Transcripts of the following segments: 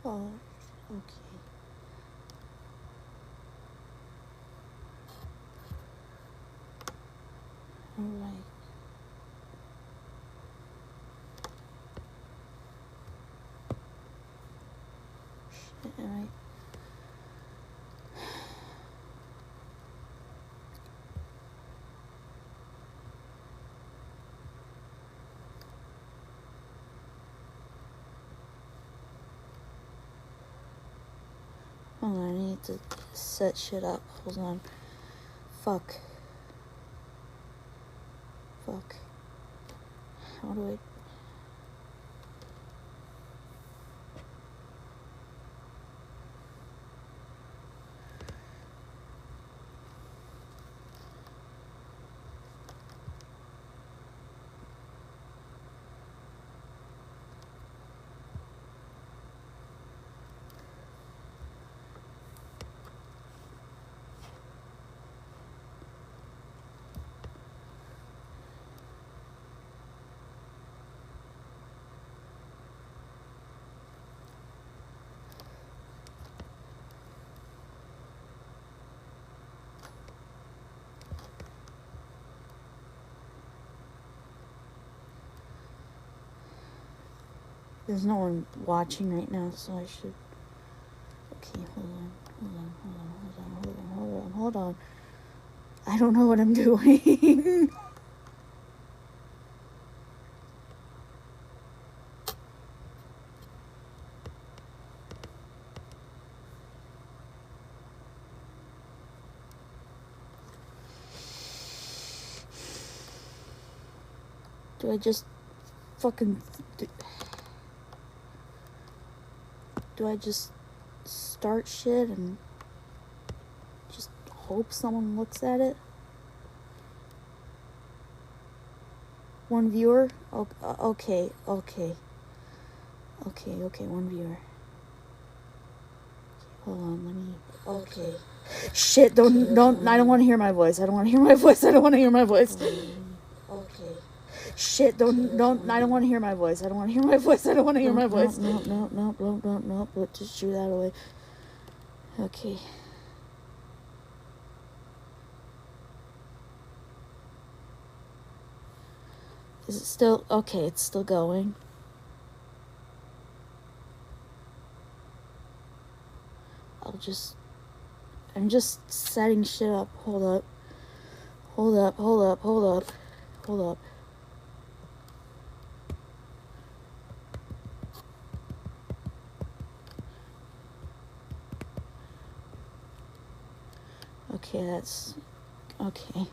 Oh, okay. Alright. Alright. Hold on, I need to set shit up. Hold on. Fuck. Fuck. How do I... There's no one watching right now, so I should... Okay, hold on. I don't know what I'm doing. Do I just fucking... Do I just start shit and just hope someone looks at it? One viewer? Okay, one viewer. Hold on, let me... Okay. Shit, don't, I don't want to hear my voice. I don't want to hear my voice. Okay. Shit, don't, I don't want to hear my voice. I don't want to hear my voice. No, just shoo that away. Okay. Is it still... Okay, it's still going. I'm just setting shit up. Hold up. Okay, that's... Okay.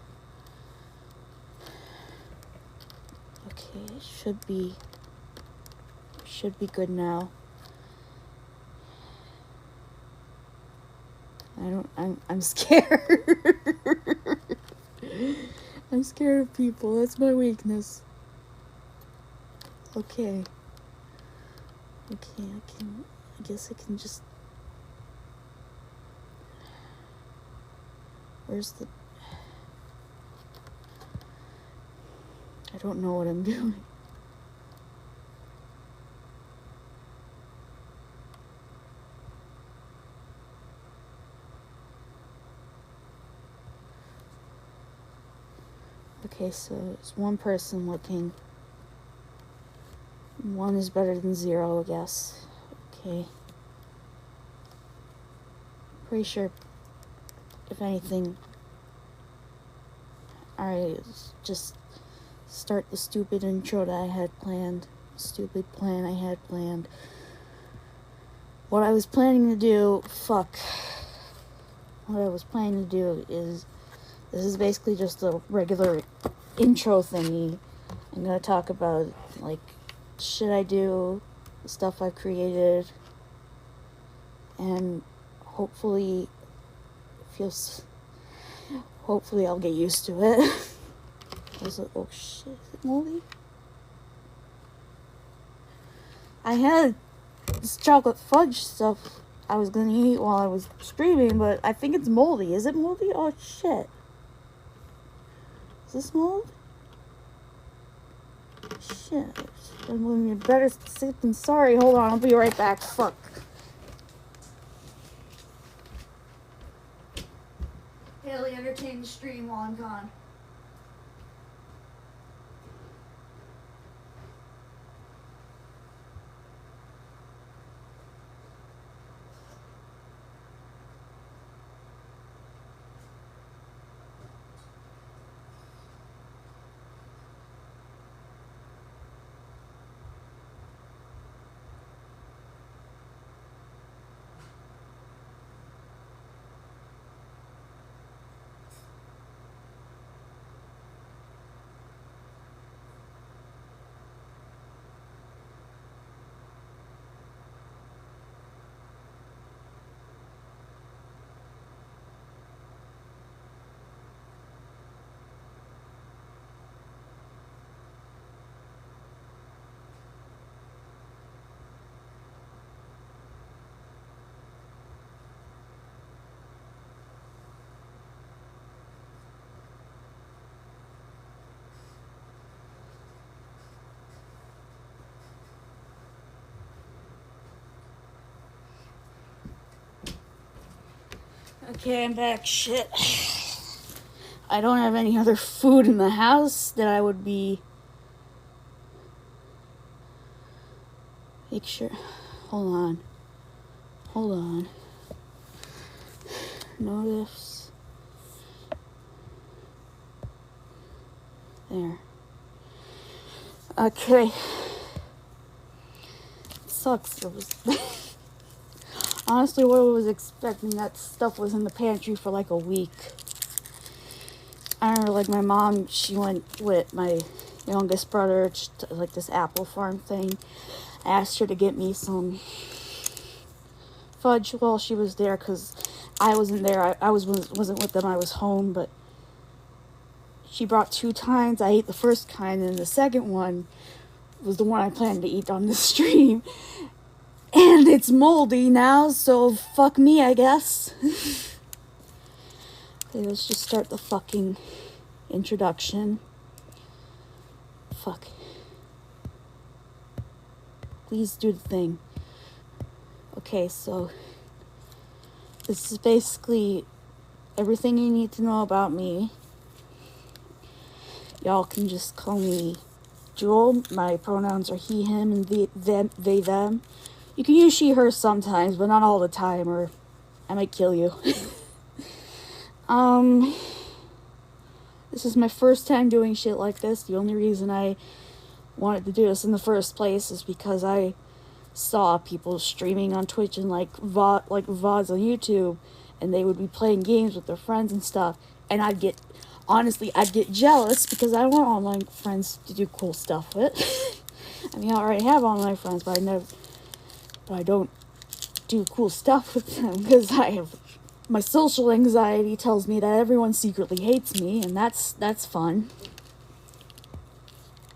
Okay, it should be good now. I'm scared. I'm scared of people. That's my weakness. Okay. I guess I can just... Where's the... I don't know what I'm doing. Okay, so it's one person looking. One is better than 0, I guess. Okay. Pretty sure, if anything... Alright, just start the stupid intro that I had planned. Stupid plan I had planned. What I was planning to do... Fuck. What I was planning to do is... This is basically just a regular intro thingy. I'm gonna talk about, like, shit I do, the stuff I've created, and hopefully I'll get used to it. Oh shit, is it moldy? I had this chocolate fudge stuff I was gonna eat while I was streaming, but I think it's moldy. Is it moldy? Oh shit. Is this mold? Shit. I'm better safe than sorry. Hold on, I'll be right back. Fuck. entertain the stream while I'm gone. Okay, I'm back. Shit. I don't have any other food in the house that I would be... Make sure... Hold on. Hold on. Notice. There. Okay. It sucks. It was... Honestly, what I was expecting, that stuff was in the pantry for like a week. I remember, like, my mom, she went with my youngest brother to, like, this apple farm thing. I asked her to get me some fudge while she was there, because I wasn't there. I wasn't with them. I was home, but she brought 2 kinds. I ate the first kind, and the second one was the one I planned to eat on the stream. And it's moldy now, so fuck me, I guess. Okay, let's just start the fucking introduction. Fuck. Please do the thing. Okay, so this is basically everything you need to know about me. Y'all can just call me Jewel. My pronouns are he, him, and they, them. You can use she, her sometimes, but not all the time, or I might kill you. This is my first time doing shit like this. The only reason I wanted to do this in the first place is because I saw people streaming on Twitch and like VODs on YouTube, and they would be playing games with their friends and stuff, and I'd get jealous because I want online friends to do cool stuff with. I mean, I already have online friends, but I don't do cool stuff with them because my social anxiety tells me that everyone secretly hates me, and that's fun.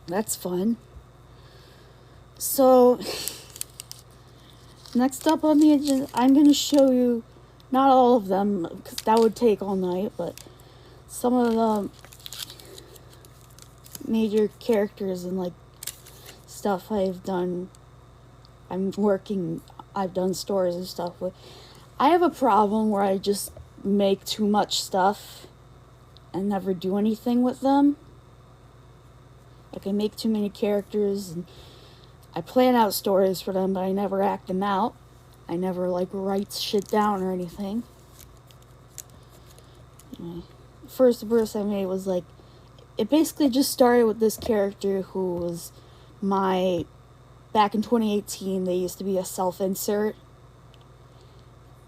That's fun. So, next up on the agenda, I'm going to show you, not all of them, because that would take all night, but some of the major characters and, like, stuff I've done. I've done stories and stuff with. I have a problem where I just make too much stuff and never do anything with them. Like, I make too many characters and I plan out stories for them, but I never act them out. I never, like, write shit down or anything. Anyway, the first verse I made was, like, it basically just started with this character who was back in 2018, they used to be a self-insert.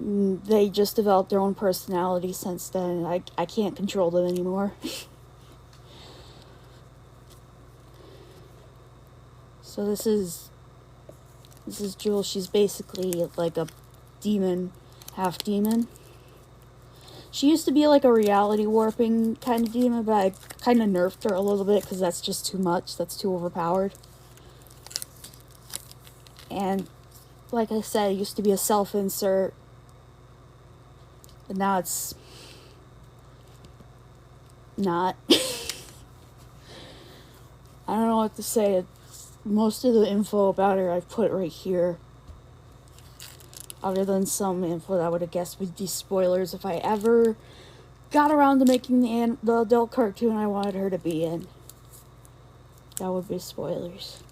They just developed their own personality since then. I can't control them anymore. So this is Jewel. She's basically like a demon, half demon. She used to be like a reality warping kind of demon, but I kind of nerfed her a little bit because that's just too much. That's too overpowered. And like I said, it used to be a self-insert, but now it's not. I don't know what to say. Most of the info about her I've put right here. Other than some info that I would have guessed would be spoilers if I ever got around to making the adult cartoon I wanted her to be in. That would be spoilers.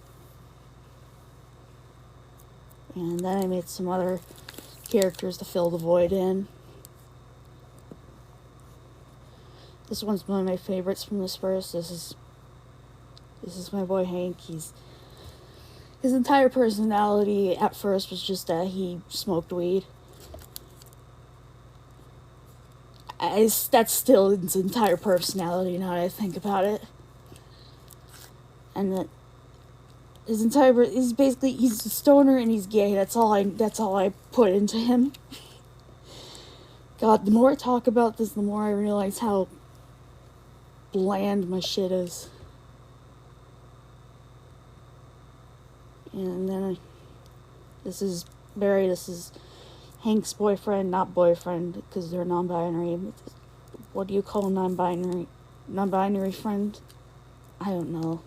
And then I made some other characters to fill the void in. This one's one of my favorites from the Spurs. This is my boy Hank. His entire personality at first was just that he smoked weed. That's still his entire personality now that I think about it. And that he's a stoner and he's gay. That's all I put into him. God, the more I talk about this, the more I realize how bland my shit is. And then this is Barry. This is Hank's boyfriend, not boyfriend, because they're non-binary. What do you call a non-binary friend? I don't know.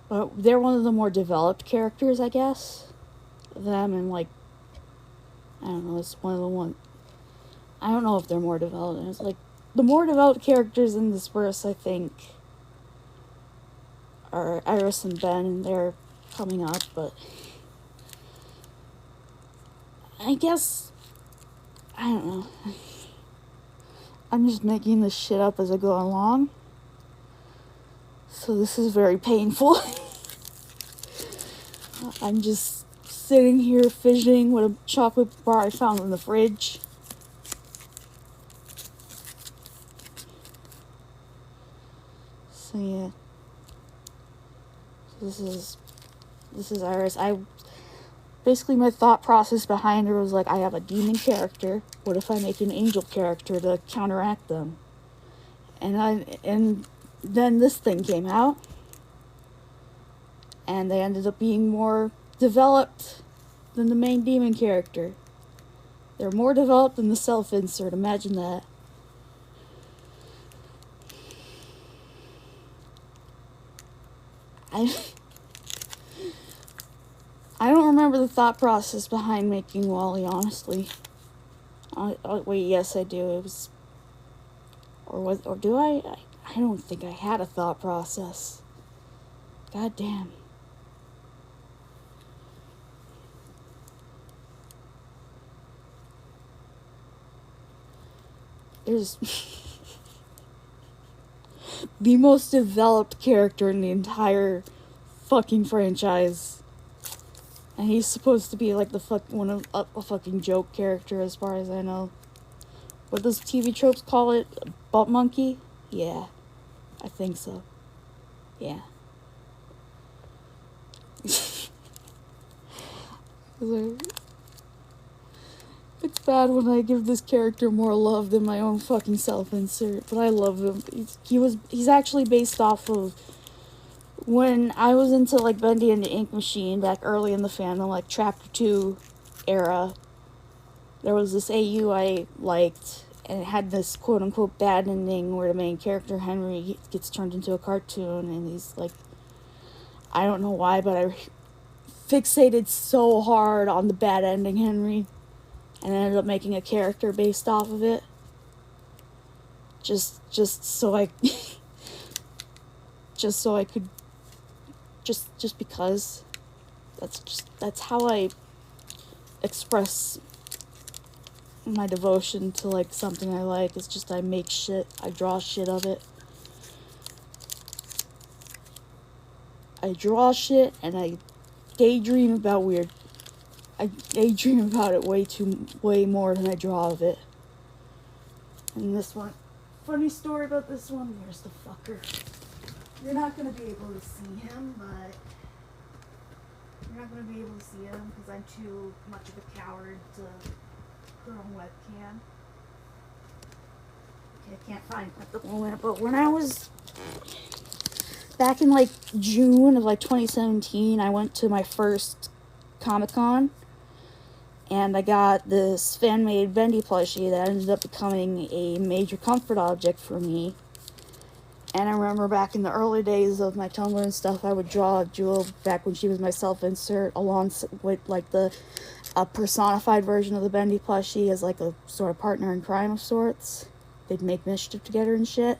But they're one of the more developed characters, I guess. Them and like, I don't know, it's one of the one. I don't know if they're more developed. It's like, the more developed characters in this verse, I think, are Iris and Ben, and they're coming up, but I guess, I don't know. I'm just making this shit up as I go along. So this is very painful. I'm just sitting here fidgeting with a chocolate bar I found in the fridge. So yeah. This is Iris. Basically my thought process behind her was like, I have a demon character. What if I make an angel character to counteract them? And then this thing came out. And they ended up being more developed than the main demon character. They're more developed than the self-insert. Imagine that. I don't remember the thought process behind making Wally, honestly. Wait, yes, I do. It was... Or do I? I don't think I had a thought process. God damn. There's... the most developed character in the entire fucking franchise. And he's supposed to be like a fucking joke character as far as I know. What does TV tropes call it? Butt monkey? Yeah. I think so. Yeah. It's bad when I give this character more love than my own fucking self-insert, but I love him. He's actually based off of when I was into like Bendy and the Ink Machine back early in the fandom, like Chapter 2 era. There was this AU I liked, and it had this quote-unquote bad ending where the main character, Henry, gets turned into a cartoon, and he's like, I don't know why, but I fixated so hard on the bad ending Henry, and I ended up making a character based off of it. Just so I could just because that's how I express my devotion to like something I like. It's just I make shit, I draw shit of it. I draw shit and I daydream about I daydream about it way more than I draw of it. And this one, funny story about this one, where's the fucker? You're not going to be able to see him, but you're not going to be able to see him because I'm too much of a coward to put on webcam. Okay, I can't find it at the moment, but when I was back in like June of like 2017, I went to my first Comic-Con, and I got this fan-made Bendy plushie that ended up becoming a major comfort object for me. And I remember back in the early days of my Tumblr and stuff, I would draw Jewel back when she was my self-insert, along with like a personified version of the Bendy plushie as like a sort of partner in crime of sorts. They'd make mischief together and shit.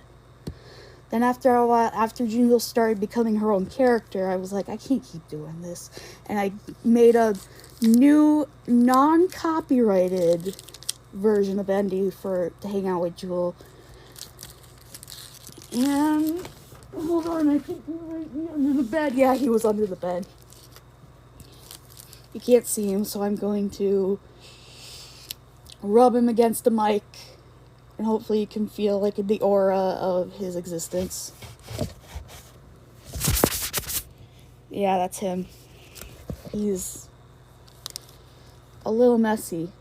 Then after a while, after Jewel started becoming her own character, I was like, I can't keep doing this. And I made a new, non-copyrighted version of Bendy to hang out with Jewel. And, hold on, I think he was right under the bed. Yeah, he was under the bed. You can't see him, so I'm going to rub him against the mic, and hopefully you can feel like the aura of his existence. Yeah, that's him. He's a little messy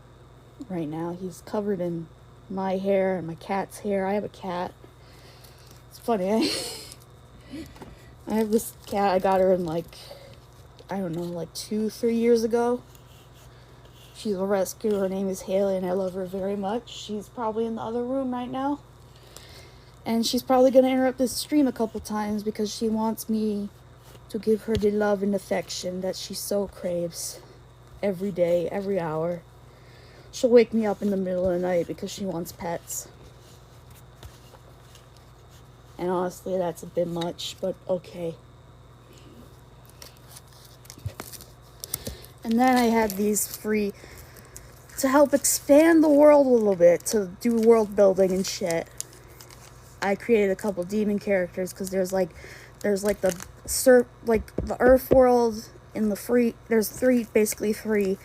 right now. He's covered in my hair and my cat's hair. I have a cat. It's funny, I have this cat. I got her in like 2-3 years ago. She's a rescue. Her name is Haley, and I love her very much. She's probably in the other room right now. And she's probably going to interrupt this stream a couple times because she wants me to give her the love and affection that she so craves every day, every hour. She'll wake me up in the middle of the night because she wants pets. And honestly, that's a bit much, but okay. And then I had these free to help expand the world a little bit, to do world building and shit. I created a couple demon characters because there's the Earth world in the free. There's basically three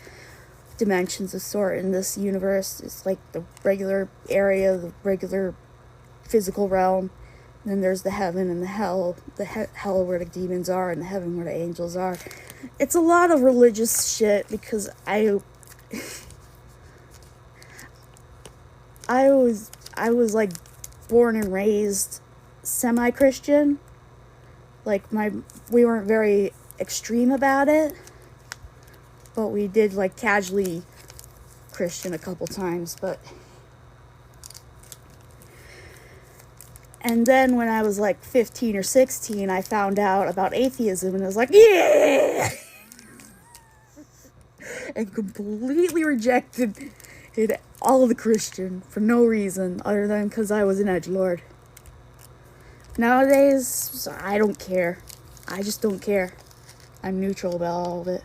dimensions of sort in this universe. It's like the regular area, the regular physical realm. And then there's the heaven and the hell. The hell where the demons are, and the heaven where the angels are. It's a lot of religious shit because I was like born and raised semi-Christian. Like we weren't very extreme about it, but we did like casually Christian a couple times, but. And then when I was like 15 or 16, I found out about atheism and I was like, yeah! And completely rejected all the Christian for no reason other than because I was an edgelord. Nowadays, I don't care. I just don't care. I'm neutral about all of it.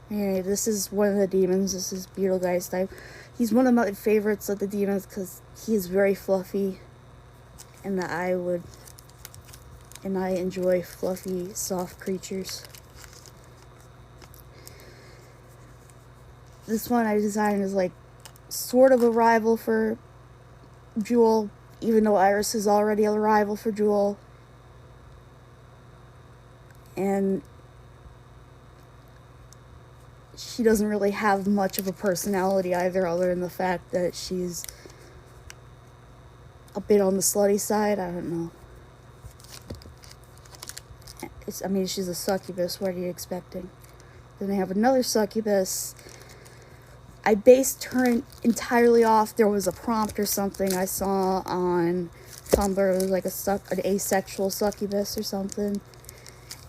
Anyway, this is one of the demons. This is Beetlegeist. He's one of my favorites of the demons because he's very fluffy, and I enjoy fluffy, soft creatures. This one I designed is like sort of a rival for Jewel, even though Iris is already a rival for Jewel. And she doesn't really have much of a personality either, other than the fact that she's a bit on the slutty side. I don't know. She's a succubus. What are you expecting? Then they have another succubus. I based her entirely off. There was a prompt or something I saw on Tumblr. It was like an asexual succubus or something.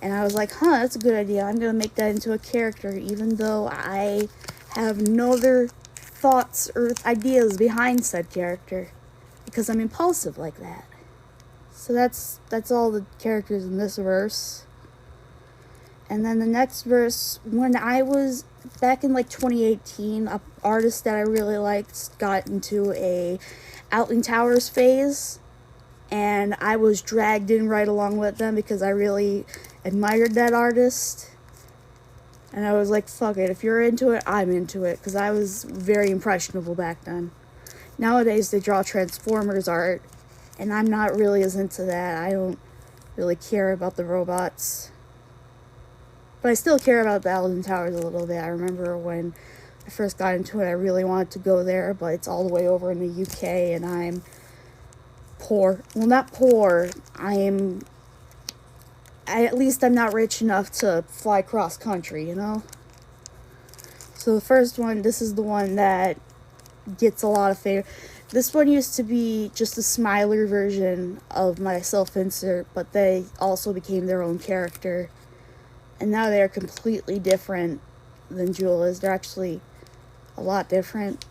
And I was like, that's a good idea. I'm going to make that into a character, even though I have no other thoughts or ideas behind said character. Because I'm impulsive like that. So that's all the characters in this verse. And then the next verse, when I was back in like 2018, an artist that I really liked got into a Outland Towers phase. And I was dragged in right along with them because I really admired that artist. And I was like, fuck it, if you're into it, I'm into it. Because I was very impressionable back then. Nowadays they draw Transformers art, and I'm not really as into that. I don't really care about the robots. But I still care about the Outland Towers a little bit. I remember when I first got into it, I really wanted to go there, but it's all the way over in the UK, and I'm poor. Well, not poor. I'm not rich enough to fly cross country, you know? So the first one, this is the one that gets a lot of favor. This one used to be just a smiler version of my self-insert, but they also became their own character. And now they're completely different than Jewel is. They're actually a lot different.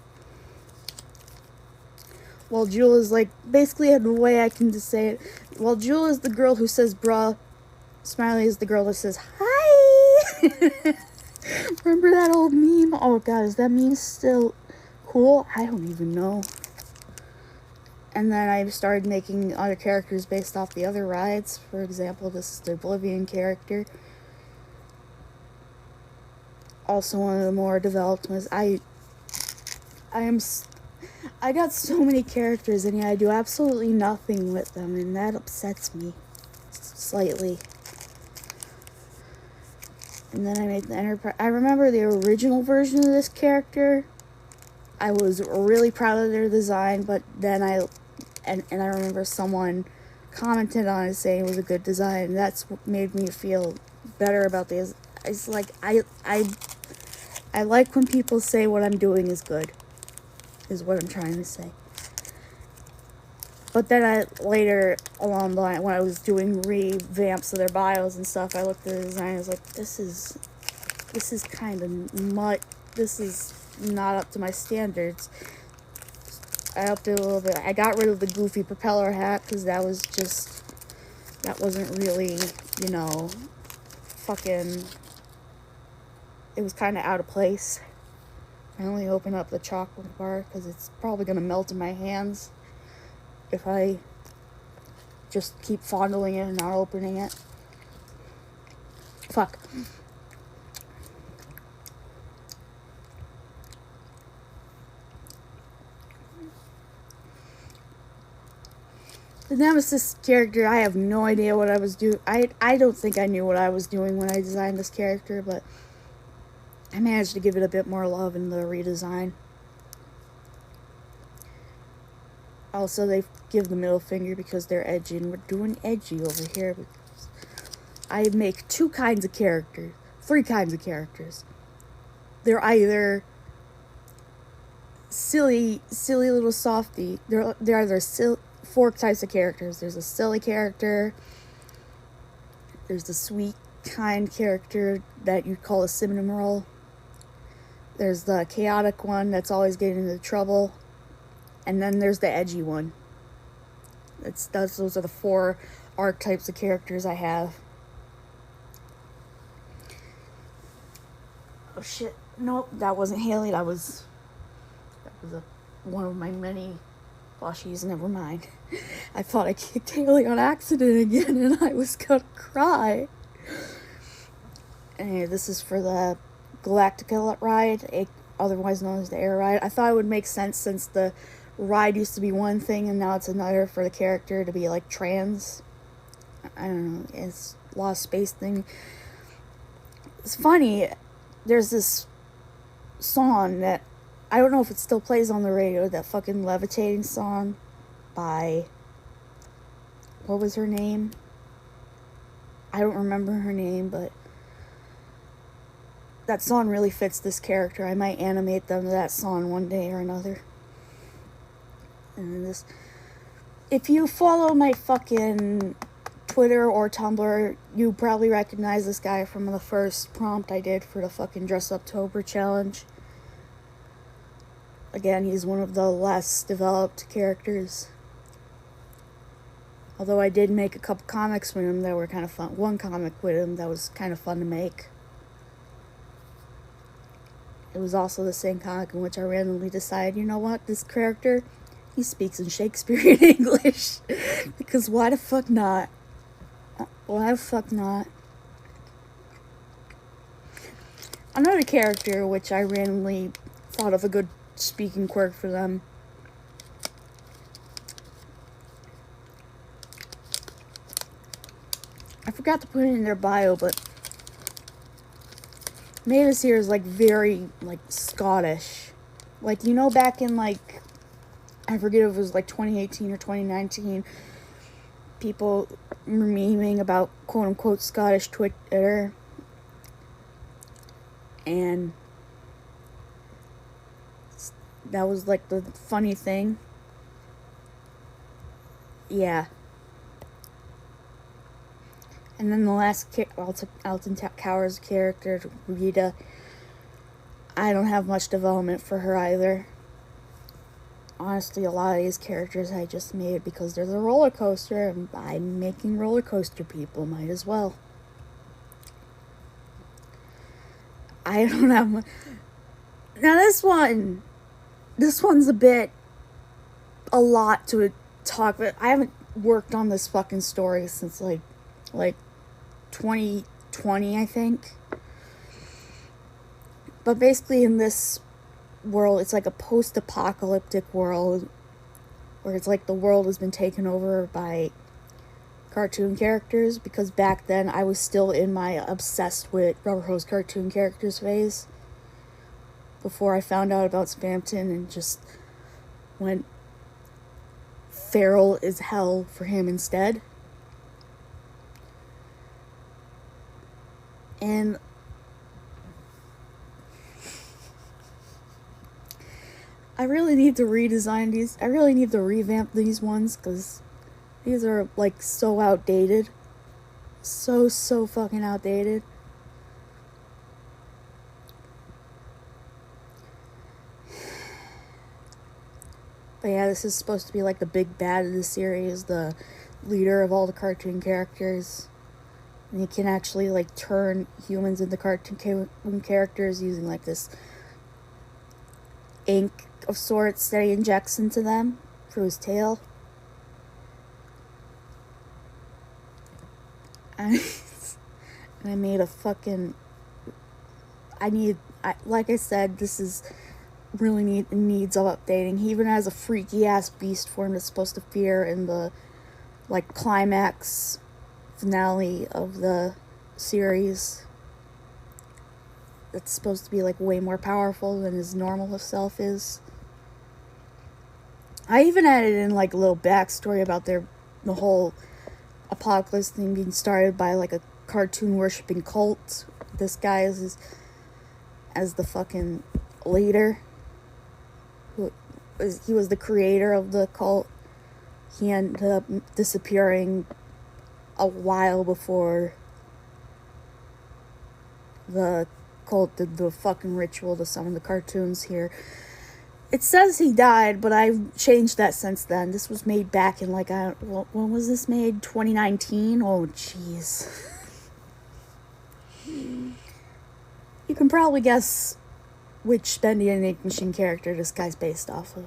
Well, Jewel is like, basically the way I can just say it, well, Jewel is the girl who says bruh, Smiley is the girl that says hi. Remember that old meme? Oh god, is that meme still cool? I don't even know. And then I started making other characters based off the other rides. For example, this is the Oblivion character. Also one of the more developed ones. I got so many characters and yet I do absolutely nothing with them, and that upsets me slightly. And then I made the Enterprise. I remember the original version of this character. I was really proud of their design, but then I remember someone commented on it saying it was a good design, and that's what made me feel better about this. It's like, I like when people say what I'm doing is good, is what I'm trying to say. But then later along the line, when I was doing revamps of their bios and stuff, I looked at the design and I was like, this is kind of this is not up to my standards. I upped it a little bit. I got rid of the goofy propeller hat because that wasn't really, fucking, it was kind of out of place. I only open up the chocolate bar because it's probably going to melt in my hands if I just keep fondling it and not opening it. Fuck. The Nemesis character, I have no idea what I was doing. I don't think I knew what I was doing when I designed this character, but I managed to give it a bit more love in the redesign. Also, they give the middle finger because they're edgy, and we're doing edgy over here. Because I make three kinds of characters. They're either silly little softy. They're either four types of characters. There's a silly character. There's the sweet, kind character that you'd call a cinnamon roll. There's the chaotic one that's always getting into trouble. And then there's the edgy one. Those are the four archetypes of characters I have. Oh shit. Nope, that wasn't Haley. That was one of my many plushies. Never mind. I thought I kicked Haley on accident again and I was gonna cry. Anyway, this is for the Galactica ride, otherwise known as the air ride. I thought it would make sense since the ride used to be one thing and now it's another for the character to be like trans. I don't know, it's lost space thing. It's funny, there's this song that I don't know if it still plays on the radio, that fucking Levitating song by, what was her name? I don't remember her name, but that song really fits this character. I might animate them to that song one day or another. And this, if you follow my fucking Twitter or Tumblr, you probably recognize this guy from the first prompt I did for the fucking Dress Uptober challenge. Again, he's one of the less developed characters. Although I did make a couple comics with him that were kind of fun. One comic with him that was kind of fun to make. It was also the same comic in which I randomly decided, you know what, this character, he speaks in Shakespearean English. Because why the fuck not? Why the fuck not? Another character which I randomly thought of a good speaking quirk for them. I forgot to put it in their bio, but Mavis here is like very like Scottish. Like, you know, back in like, I forget if it was like 2018 or 2019, people were memeing about quote unquote Scottish Twitter. And that was like the funny thing. yeah. And then the last Alton Towers character, Rita, I don't have much development for her either. Honestly, a lot of these characters I just made because there's a roller coaster, and I'm making roller coaster people. Might as well. I don't have much. Now this one's a lot to talk about. I haven't worked on this fucking story since like 2020, I think. But basically in this world, it's like a post-apocalyptic world where it's like the world has been taken over by cartoon characters, because back then I was still in my obsessed with Rubber Hose cartoon characters phase before I found out about Spamton and just went feral as hell for him instead. And I really need to redesign these. I really need to revamp these ones because these are like so outdated. So fucking outdated. But yeah, this is supposed to be like the big bad of the series, the leader of all the cartoon characters. And you can actually like turn humans into cartoon characters using like this ink of sorts that he injects into them through his tail. And I made a fucking... like I said, this is really needs of updating. He even has a freaky ass beast form that's supposed to appear in the like climax finale of the series. That's supposed to be like way more powerful than his normal self is. I even added in like a little backstory about the whole apocalypse thing being started by like a cartoon worshipping cult. This guy is as the fucking leader. He was the creator of the cult. He ended up disappearing a while before the cult did the fucking ritual to summon the cartoons here. It says he died, but I've changed that since then. This was made back in like, when was this made? 2019? Oh, jeez. You can probably guess which Bendy and Ink Machine character this guy's based off of.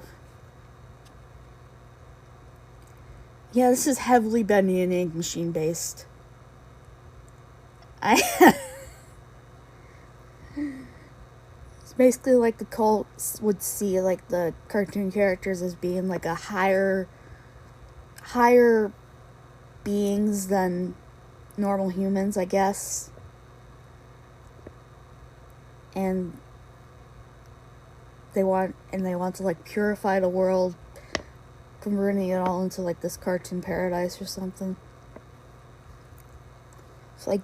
Yeah, this is heavily Bendy and Ink Machine based. It's basically like the cult would see like the cartoon characters as being like a higher beings than normal humans, I guess. And they want to like purify the world, converting it all into like this cartoon paradise or something. It's like,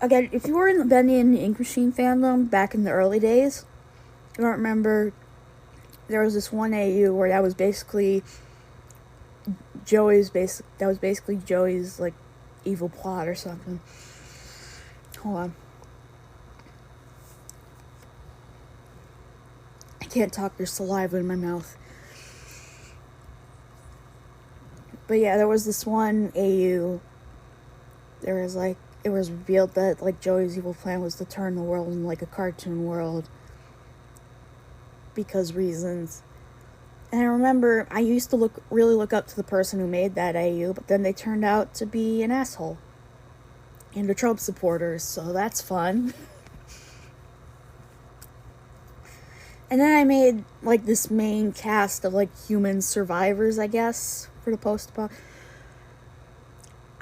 again, if you were in the Bendy and Ink Machine fandom back in the early days, you don't remember, there was this one AU where that was basically Joey's like evil plot or something. Hold on. I can't talk, there's saliva in my mouth. But yeah, there was this one AU. It was revealed that like Joey's evil plan was to turn the world into like a cartoon world. Because reasons. And I remember I used to really look up to the person who made that AU, but then they turned out to be an asshole. And they're Trump supporters, so that's fun. And then I made like this main cast of like human survivors, I guess, for the post-apocalypse.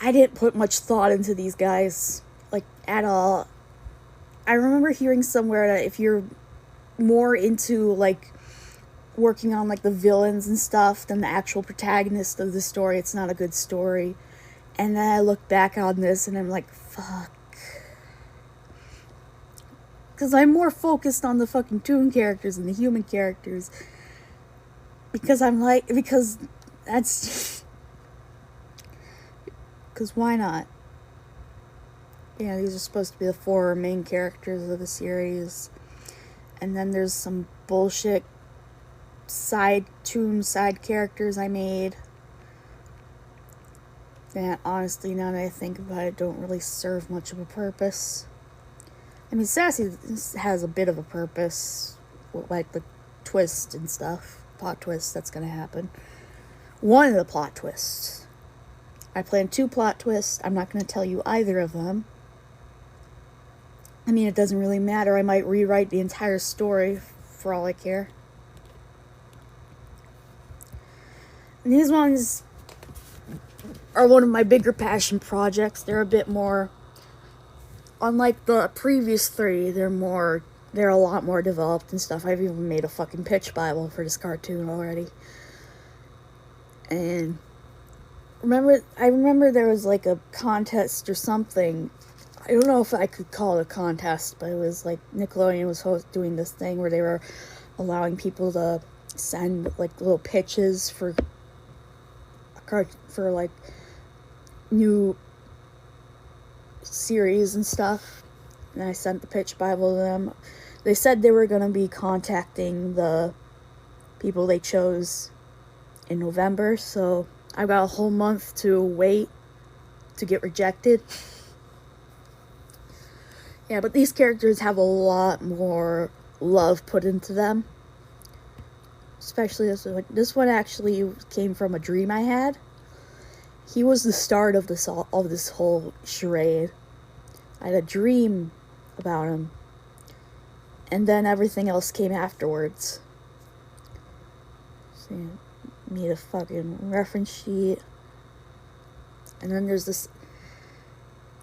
I didn't put much thought into these guys, like, at all. I remember hearing somewhere that if you're more into, like, working on, like, the villains and stuff than the actual protagonist of the story, it's not a good story. And then I look back on this and I'm like, fuck. Because I'm more focused on the fucking toon characters than the human characters. Because That's... Because why not? Yeah, these are supposed to be the 4 main characters of the series. And then there's some bullshit side characters I made that, honestly, now that I think about it, don't really serve much of a purpose. I mean, Sassy has a bit of a purpose, with, like, the twist and stuff. Plot twist that's gonna happen. One of the plot twists. I planned 2 plot twists. I'm not gonna tell you either of them. I mean, it doesn't really matter. I might rewrite the entire story for all I care. And these ones are one of my bigger passion projects. They're a bit more, unlike the previous 3, they're a lot more developed and stuff. I've even made a fucking pitch Bible for this cartoon already. And I remember there was like a contest or something. I don't know if I could call it a contest, but it was like Nickelodeon was doing this thing where they were allowing people to send like little pitches for like new series and stuff. And I sent the pitch Bible to them. They said they were going to be contacting the people they chose in November, so I've got a whole month to wait to get rejected. Yeah, but these characters have a lot more love put into them. Especially this one. This one actually came from a dream I had. He was the start of this whole charade. I had a dream about him. And then everything else came afterwards. So, made a fucking reference sheet. And then there's this...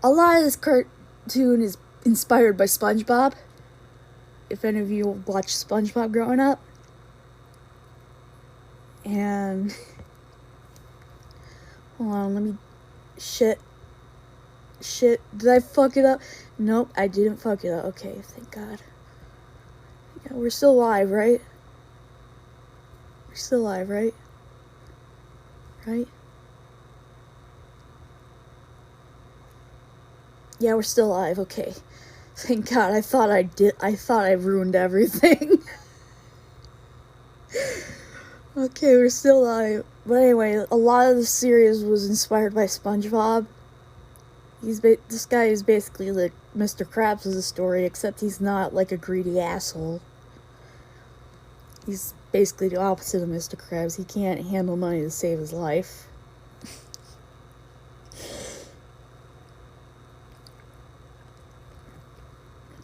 A lot of this cartoon is inspired by SpongeBob. If any of you watched SpongeBob growing up. And... Hold on, let me... Shit. Did I fuck it up? Nope, I didn't fuck it up. Okay, thank God. Yeah, we're still live, right? We're still live, right? Right? Yeah, we're still live. Okay. Thank God. I thought I ruined everything. Okay, we're still live. But anyway, a lot of the series was inspired by SpongeBob. This guy is basically like Mr. Krabs' story, except he's not like a greedy asshole. He's basically the opposite of Mr. Krabs. He can't handle money to save his life.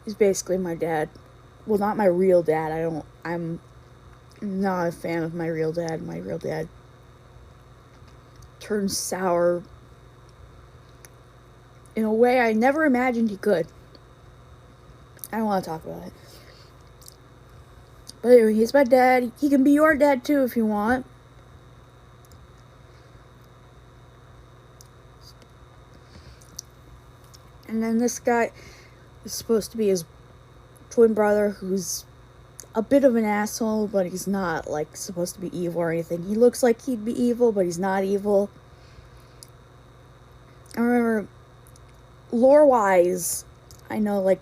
He's basically my dad. Well, not my real dad. I'm not a fan of my real dad. My real dad turned sour in a way I never imagined he could. I don't want to talk about it. But anyway, he's my dad. He can be your dad too if you want. And then this guy is supposed to be his twin brother, who's a bit of an asshole, but he's not like supposed to be evil or anything. He looks like he'd be evil, but he's not evil. I remember, lore-wise, I know, like,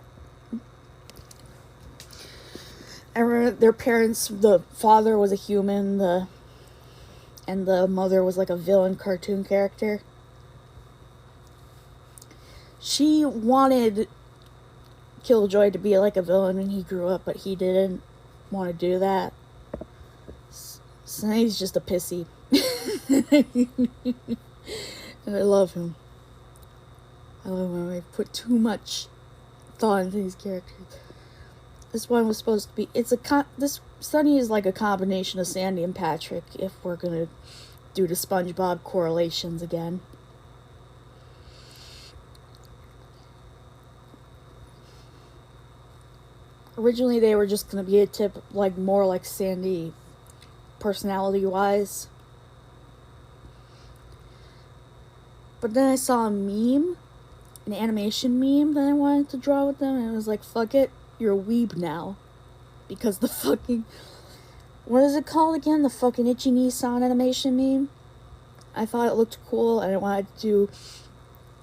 I remember their parents, the father was a human, and the mother was like a villain cartoon character. She wanted Killjoy to be like a villain when he grew up, but he didn't want to do that. So now he's just a pissy. And I love him. I love him. I put too much thought into these characters. This one was supposed to be... This Sunny is like a combination of Sandy and Patrick, if we're gonna do the SpongeBob correlations again. Originally, they were just gonna be more like Sandy, personality-wise. But then I saw a meme, an animation meme that I wanted to draw with them, and I was like, fuck it, you're a weeb now. Because the fucking... What is it called again? The fucking Itchy Nissan animation meme? I thought it looked cool, and I wanted to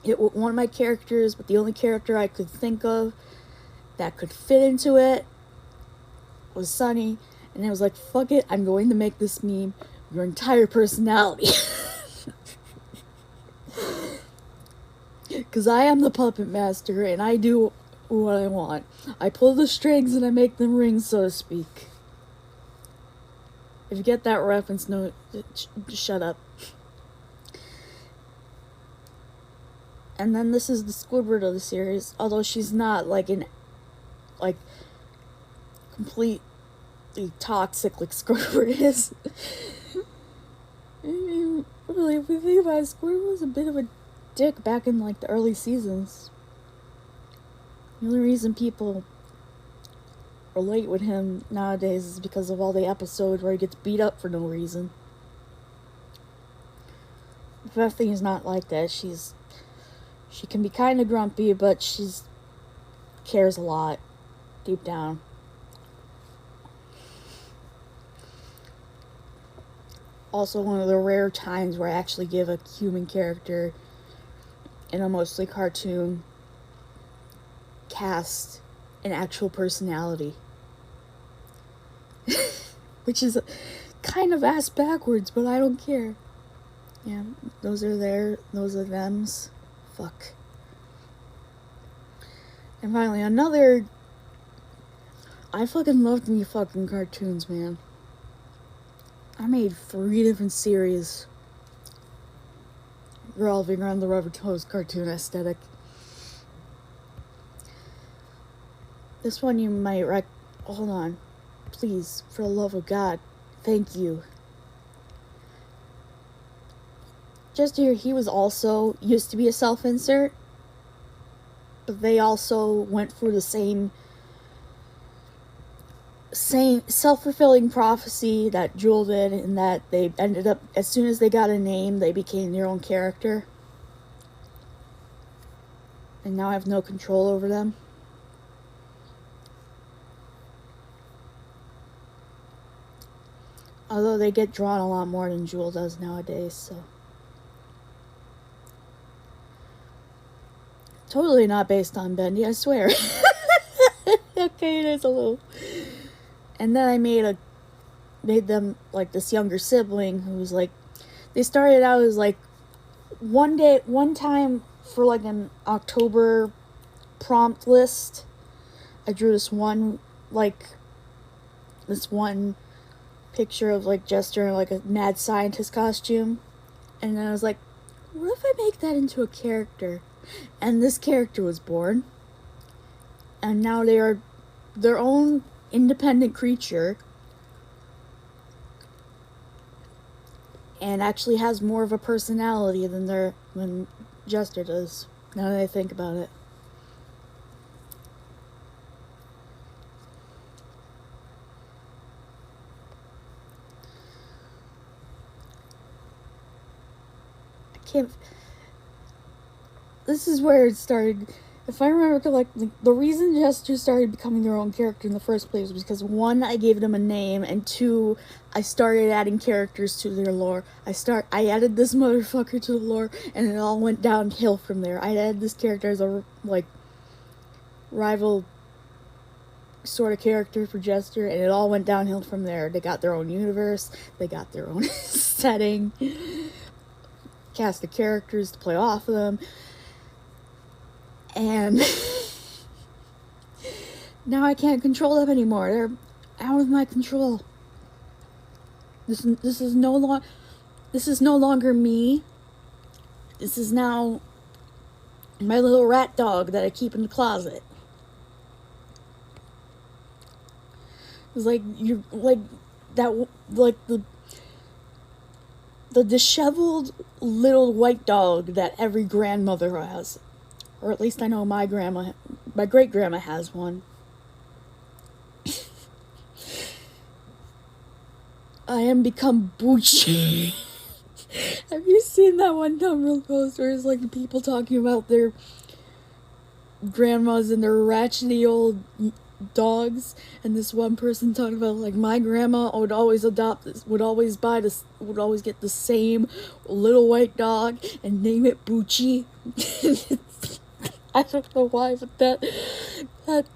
do it with one of my characters, but the only character I could think of that could fit into it was Sunny. And I was like, fuck it, I'm going to make this meme your entire personality. Because I am the puppet master, and I do what I want. I pull the strings and I make them ring, so to speak. If you get that reference, no, shut up. And then this is the Squidward of the series, although she's not like completely toxic like Squidward is. I mean, really, if we think about it, Squidward was a bit of a dick back in like the early seasons. The only reason people relate with him nowadays is because of all the episodes where he gets beat up for no reason. Bethany is not like that. She can be kind of grumpy, but she's cares a lot deep down. Also, one of the rare times where I actually give a human character in a mostly cartoon cast an actual personality. Which is kind of ass backwards, but I don't care. Yeah, those are thems. Fuck. And finally, I fucking loved me fucking cartoons, man. I made 3 different series revolving around the Rubber Toes cartoon aesthetic. This one you might hold on. Please, for the love of God, thank you. Just here, he was also used to be a self-insert, but they also went for the same self-fulfilling prophecy that Jewel did, in that they ended up, as soon as they got a name, they became their own character. And now I have no control over them. Although they get drawn a lot more than Jewel does nowadays, so. Totally not based on Bendy, I swear. Okay, it is a little. And then I made them like this younger sibling who's like, they started out as like one time for like an October prompt list, I drew this one picture of like Jester in like a mad scientist costume, and then I was like, what if I make that into a character? And this character was born, and now they are their own independent creature, and actually has more of a personality than Jester does, now that I think about it. This is where it started. If I remember correctly, the reason Jester started becoming their own character in the first place was because 1, I gave them a name, and 2, I started adding characters to their lore. I added this motherfucker to the lore, and it all went downhill from there. I added this character as a rival sort of character for Jester, and it all went downhill from there. They got their own universe, they got their own setting, cast of characters to play off of them. And now I can't control them anymore. They're out of my control. This is no longer me. This is now my little rat dog that I keep in the closet. It's like you're like that, like the disheveled little white dog that every grandmother has. Or at least I know my great-grandma has one. I am become Bucci. Have you seen that one Tumblr post where it's like the people talking about their grandmas and their ratchety old dogs, and this one person talked about like my grandma would always would always get the same little white dog and name it Bucci. I don't know why, but that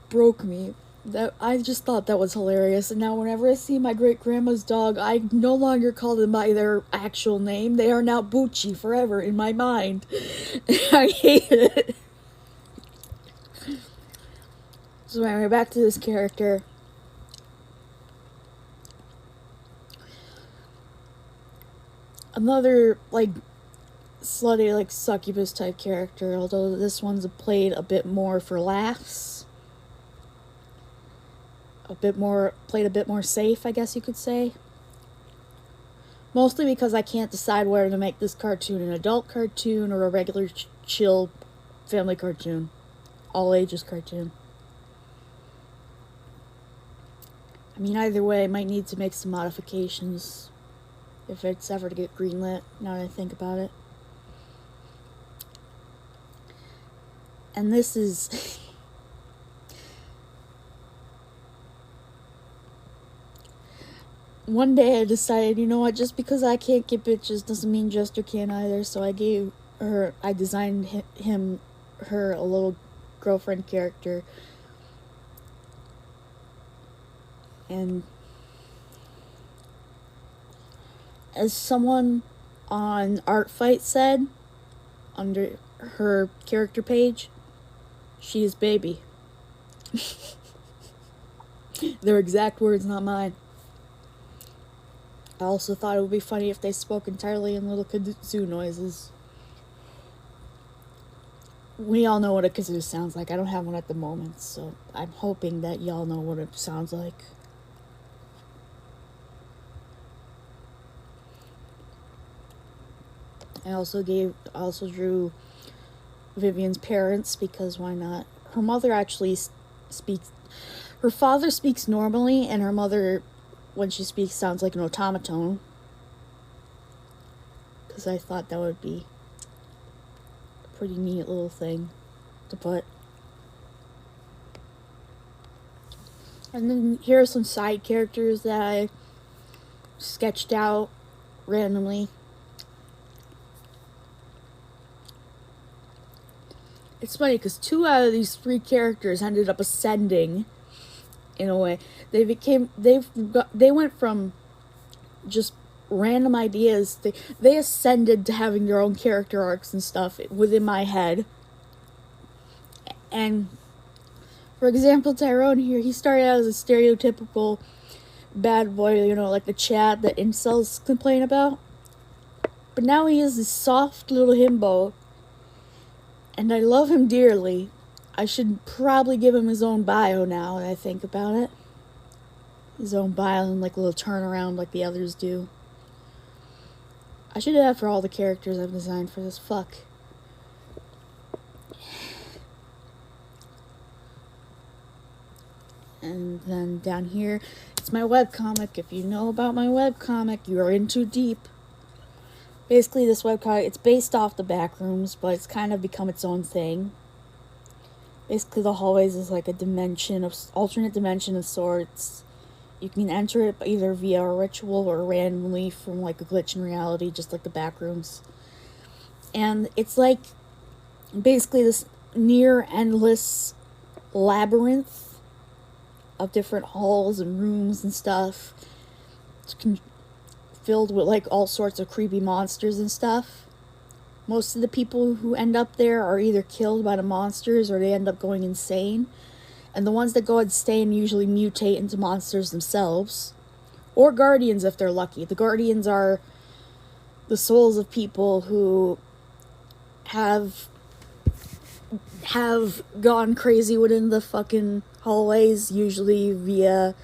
broke me. That I just thought that was hilarious, and now whenever I see my great grandma's dog, I no longer call them by their actual name. They are now Bucci forever in my mind. I hate it. So anyway, back to this character. Another like slutty, like succubus type character, although this one's played a bit more for laughs. Played a bit more safe, I guess you could say. Mostly because I can't decide whether to make this cartoon an adult cartoon or a regular chill family cartoon. All ages cartoon. I mean, either way, I might need to make some modifications if it's ever to get greenlit, now that I think about it. And this is... One day I decided, you know what, just because I can't get bitches doesn't mean Jester can't either, so I designed her a little girlfriend character. And as someone on Artfight said, under her character page, she is baby. Their exact words, not mine. I also thought it would be funny if they spoke entirely in little kazoo noises. We all know what a kazoo sounds like. I don't have one at the moment, so I'm hoping that y'all know what it sounds like. I also drew Vivian's parents, because why not? Her mother actually speaks... Her father speaks normally, and her mother, when she speaks, sounds like an automaton. Because I thought that would be a pretty neat little thing to put. And then here are some side characters that I sketched out randomly. It's funny because 2 out of these 3 characters ended up ascending in a way. They went from just random ideas. They ascended to having their own character arcs and stuff within my head. And for example, Tyrone here, he started out as a stereotypical bad boy, you know, like the Chad that incels complain about. But now he is this soft little himbo. And I love him dearly. I should probably give him his own bio now that I think about it. His own bio and like a little turnaround like the others do. I should do that for all the characters I've designed for this. Fuck. And then down here, it's my webcomic. If you know about my webcomic, you are in too deep. Basically, this webcomic, it's based off the Backrooms, but it's kind of become its own thing. Basically, the hallways is like a alternate dimension of sorts. You can enter it either via a ritual or randomly from like a glitch in reality, just like the Backrooms. And it's like basically this near endless labyrinth of different halls and rooms and stuff. It's filled with like all sorts of creepy monsters and stuff. Most of the people who end up there are either killed by the monsters or they end up going insane. And the ones that go insane usually mutate into monsters themselves. Or guardians if they're lucky. The guardians are the souls of people who have gone crazy within the fucking hallways, usually via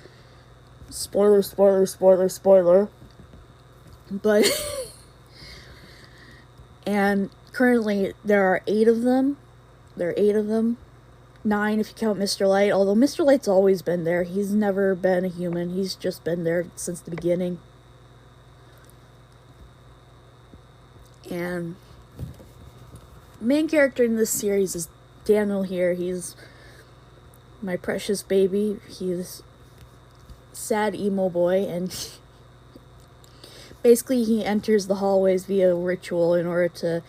spoiler. But and currently there are 8 of them. 9 if you count Mr. Light, although Mr. Light's always been there. He's never been a human. He's just been there since the beginning. And main character in this series is Daniel here. He's my precious baby. He's sad emo boy, and basically he enters the hallways via ritual in order to...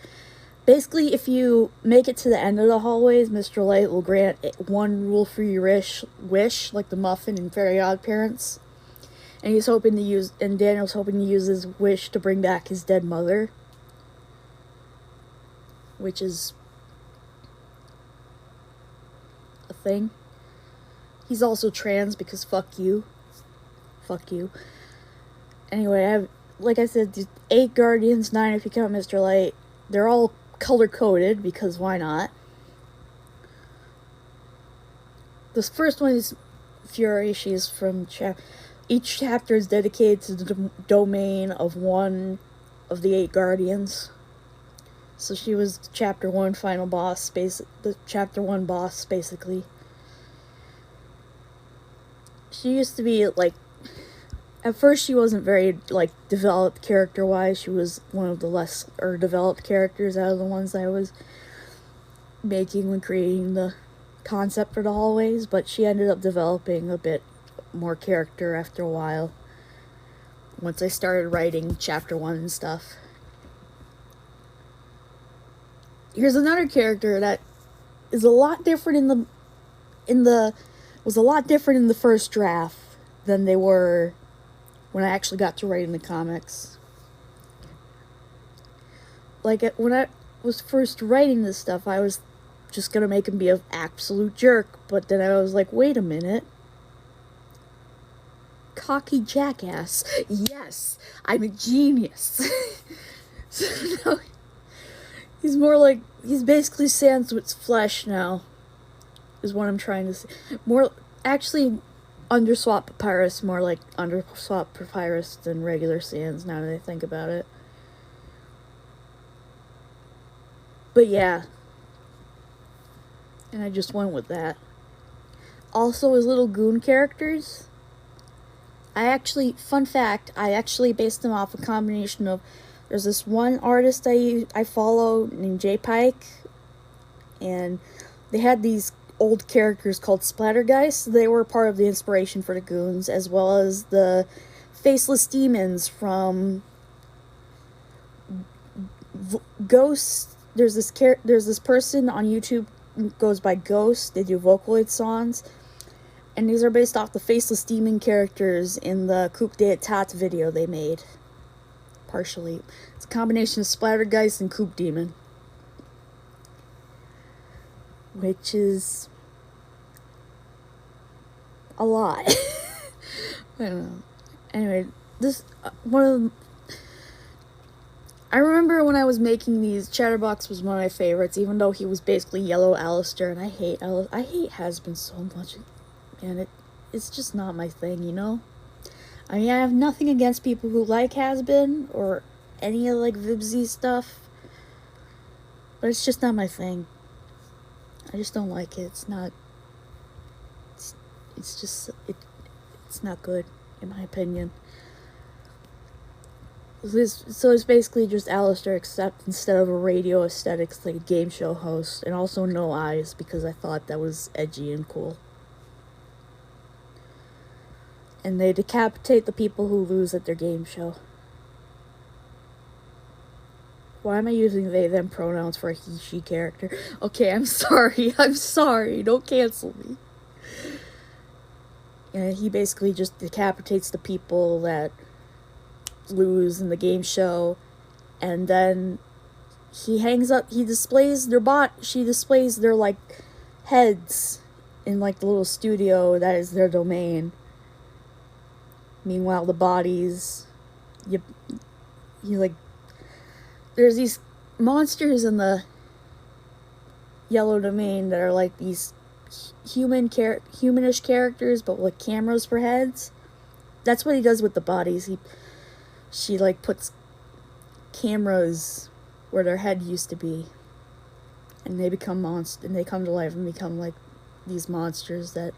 Basically, if you make it to the end of the hallways, Mr. Light will grant one rule-free wish, like the Muffin in Very Odd Parents. And Daniel's hoping to use his wish to bring back his dead mother. Which is a thing. He's also trans because fuck you. Fuck you. Anyway, like I said, the 8 Guardians, 9 if you count Mr. Light. They're all color-coded because why not? This first one is Fury. She's from each chapter is dedicated to the domain of one of the 8 Guardians. So she was chapter 1 final boss, the chapter 1 boss, basically. She used to be, like... At first she wasn't very, like, developed character-wise. She was one of the less developed characters out of the ones I was making when creating the concept for the hallways, but she ended up developing a bit more character after a while. Once I started writing chapter 1 and stuff. Here's another character that is a lot different was a lot different in the first draft than they were when I actually got to writing the comics. Like, when I was first writing this stuff, I was just gonna make him be an absolute jerk, but then I was like, wait a minute. Cocky jackass. Yes, I'm a genius. So now, he's basically Sandswit's flesh now, is what I'm trying to say. Actually, Underswap Papyrus, more like Underswap Papyrus than regular Sans, now that I think about it. But yeah. And I just went with that. Also, his little goon characters. Fun fact, I actually based them off a combination of... There's this one artist I follow named Jay Pike. And they had these old characters called Splattergeist. They were part of the inspiration for the goons, as well as the faceless demons from Ghost. There's this person on YouTube who goes by Ghost. They do Vocaloid songs, and these are based off the faceless demon characters in the Coup d'Etat video they made. Partially, it's a combination of Splattergeist and Coup Demon, which is a lot. I don't know. Anyway, this I remember when I was making these, Chatterbox was one of my favorites, even though he was basically Yellow Alistair, and I hate Has-Been so much, and it's just not my thing, you know? I mean, I have nothing against people who like Has-Been, or any of, like, Vibsy stuff, but it's just not my thing. I just don't like it. It's not... It's not good, in my opinion. So it's basically just Alistair, except instead of a radio aesthetics, like a game show host, and also no eyes, because I thought that was edgy and cool. And they decapitate the people who lose at their game show. Why am I using they, them pronouns for a he, she character? Okay, I'm sorry, don't cancel me. And he basically just decapitates the people that lose in the game show, and then she displays their, like, heads in, like, the little studio that is their domain. Meanwhile, the bodies, there's these monsters in the yellow domain that are like these humanish characters, but with cameras for heads. That's what he does with the bodies. She like puts cameras where their head used to be, and they become and they come to life and become like these monsters that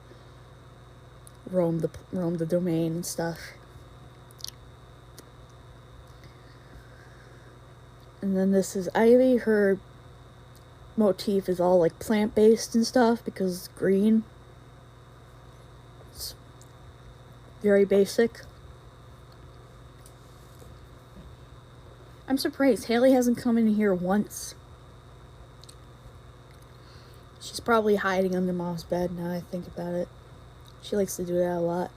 roam the domain and stuff. And then Ivy, her motif is all like plant-based and stuff because it's green. Very basic. I'm surprised Haley hasn't come in here once. She's probably hiding under Mom's bed now I think about it. She likes to do that a lot.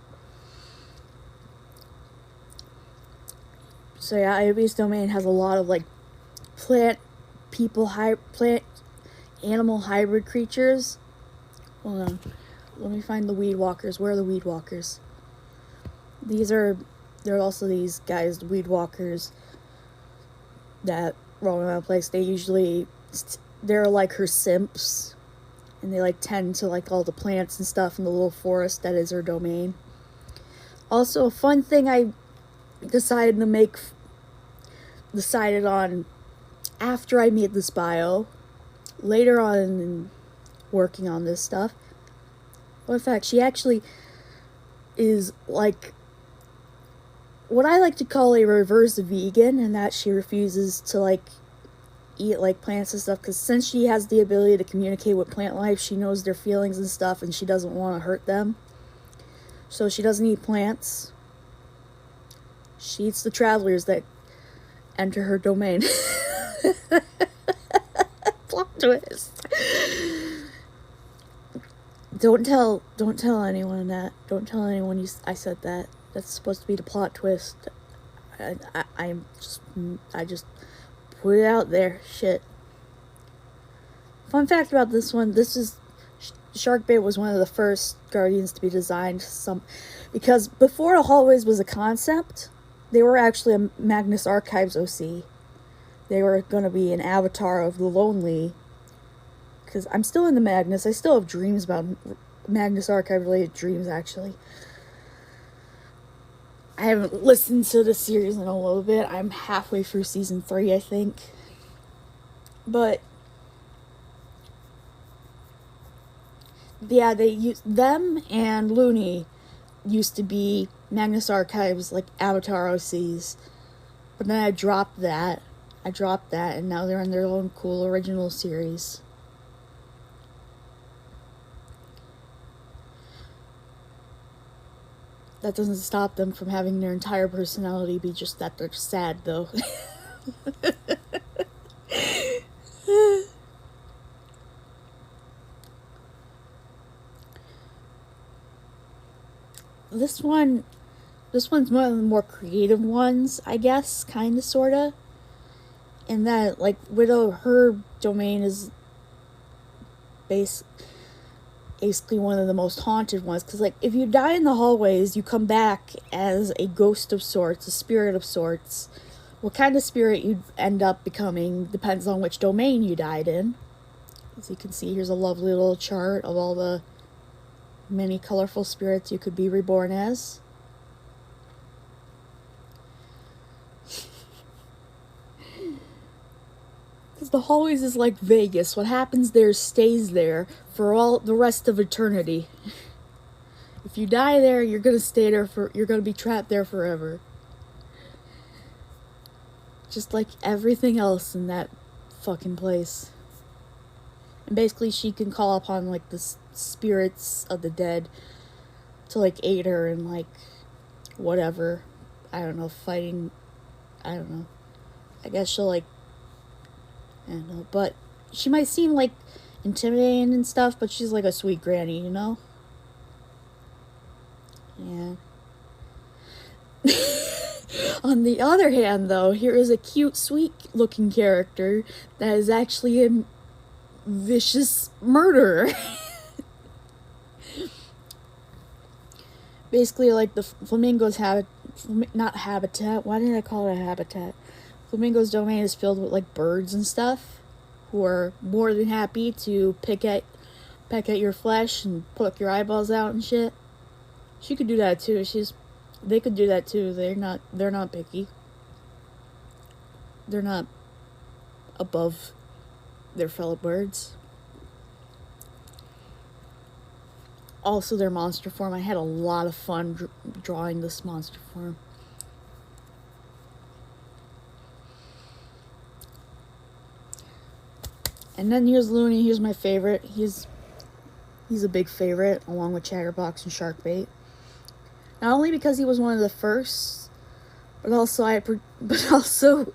So yeah, Ivy's domain has a lot of like plant animal hybrid creatures. Hold on. Let me find the weed walkers. Where are the weed walkers? There are also these guys, the weed walkers, that roam around the place. They're like her simps, and they like tend to like all the plants and stuff in the little forest that is her domain. Also, a fun thing I decided on after I made this bio, later on in working on this stuff. Well, in fact, she actually is like what I like to call a reverse vegan, and that she refuses to like eat like plants and stuff, because since she has the ability to communicate with plant life, she knows their feelings and stuff, and she doesn't want to hurt them. So she doesn't eat plants. She eats the travelers that enter her domain. Plot twist. Don't tell anyone that. Don't tell anyone I said that. That's supposed to be the plot twist. I just put it out there. Shit. Fun fact about this one: Sharkbait was one of the first Guardians to be designed. Because before the hallways was a concept, they were actually a Magnus Archives OC. They were going to be an avatar of the Lonely. Because I'm still in the Magnus. I still have dreams about Magnus Archive related dreams, actually. I haven't listened to the series in a little bit. I'm halfway through season 3, I think. But yeah, them and Looney used to be Magnus Archives, like Avatar OCs. But then I dropped that, and now they're in their own cool original series. That doesn't stop them from having their entire personality be just that they're sad, though. This one's one of the more creative ones, I guess, kinda, sorta. In that, like, Widow, her domain is basically one of the most haunted ones, because like if you die in the hallways, you come back as a ghost of sorts, a spirit of sorts. What kind of spirit you end up becoming depends on which domain you died in. As you can see, here's a lovely little chart of all the many colorful spirits you could be reborn as. Because the hallways is like Vegas. What happens there stays there for all the rest of eternity. If you die there, you're gonna stay there you're gonna be trapped there forever. Just like everything else in that fucking place. And basically she can call upon like the spirits of the dead to like aid her in like whatever. I don't know, fighting. I don't know. I guess she'll like, I don't know, but she might seem like intimidating and stuff, but she's like a sweet granny, you know? Yeah. On the other hand, though, here is a cute, sweet-looking character that is actually a vicious murderer. Basically, like the flamingo's not habitat. Why did I call it a habitat? Flamingo's domain is filled with like birds and stuff who are more than happy to peck at your flesh and pluck your eyeballs out and shit. She could do that too. They could do that too. They're not picky. They're not above their fellow birds. Also, their monster form. I had a lot of fun drawing this monster form. And then here's Looney. Here's my favorite. He's a big favorite, along with Chatterbox and Sharkbait. Not only because he was one of the first, but also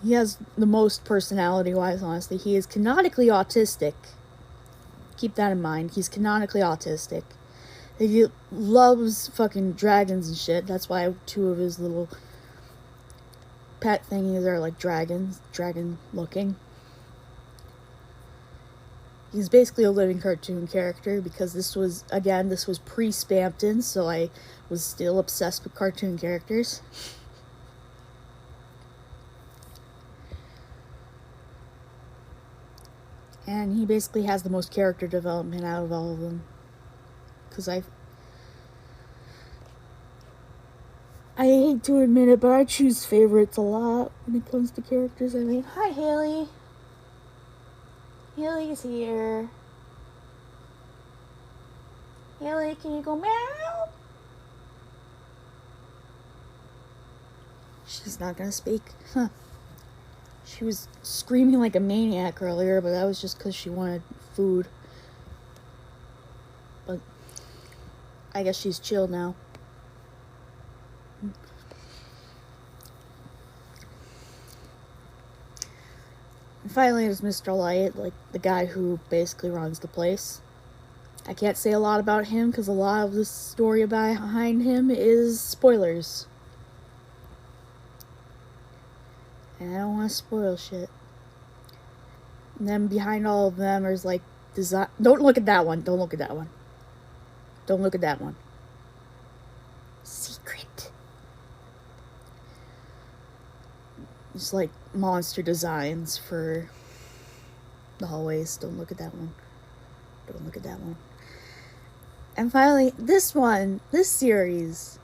he has the most personality-wise, honestly. He is canonically autistic. Keep that in mind. He's canonically autistic. He loves fucking dragons and shit. That's why 2 of his little pet thingies are like dragons, dragon looking. He's basically a living cartoon character because this was pre-Spampton, so I was still obsessed with cartoon characters. And he basically has the most character development out of all of them. Because I hate to admit it, but I choose favorites a lot when it comes to characters. I mean, hi Haley. Haley's here. Haley, can you go meow? She's not gonna speak. Huh. She was screaming like a maniac earlier, but that was just because she wanted food. But I guess she's chill now. And finally, there's Mr. Light, like the guy who basically runs the place. I can't say a lot about him because a lot of the story behind him is spoilers. And I don't want to spoil shit. And then behind all of them is like design. Don't look at that one. Don't look at that one. Don't look at that one. Secret. It's like monster designs for the hallways. Don't look at that one. Don't look at that one. And finally, this series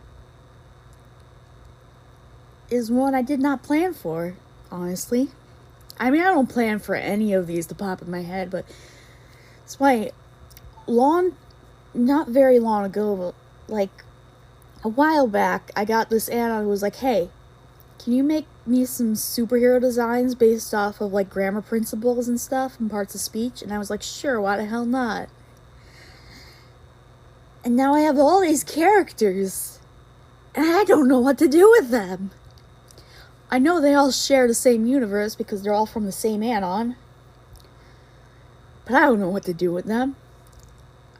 is one I did not plan for, honestly. I mean, I don't plan for any of these to pop in my head, but it's why not very long ago, but like a while back, I got this ad and it was like, hey, can you make me some superhero designs based off of like grammar principles and stuff and parts of speech? And I was like, sure, why the hell not? And now I have all these characters, and I don't know what to do with them. I know they all share the same universe because they're all from the same anon, but I don't know what to do with them.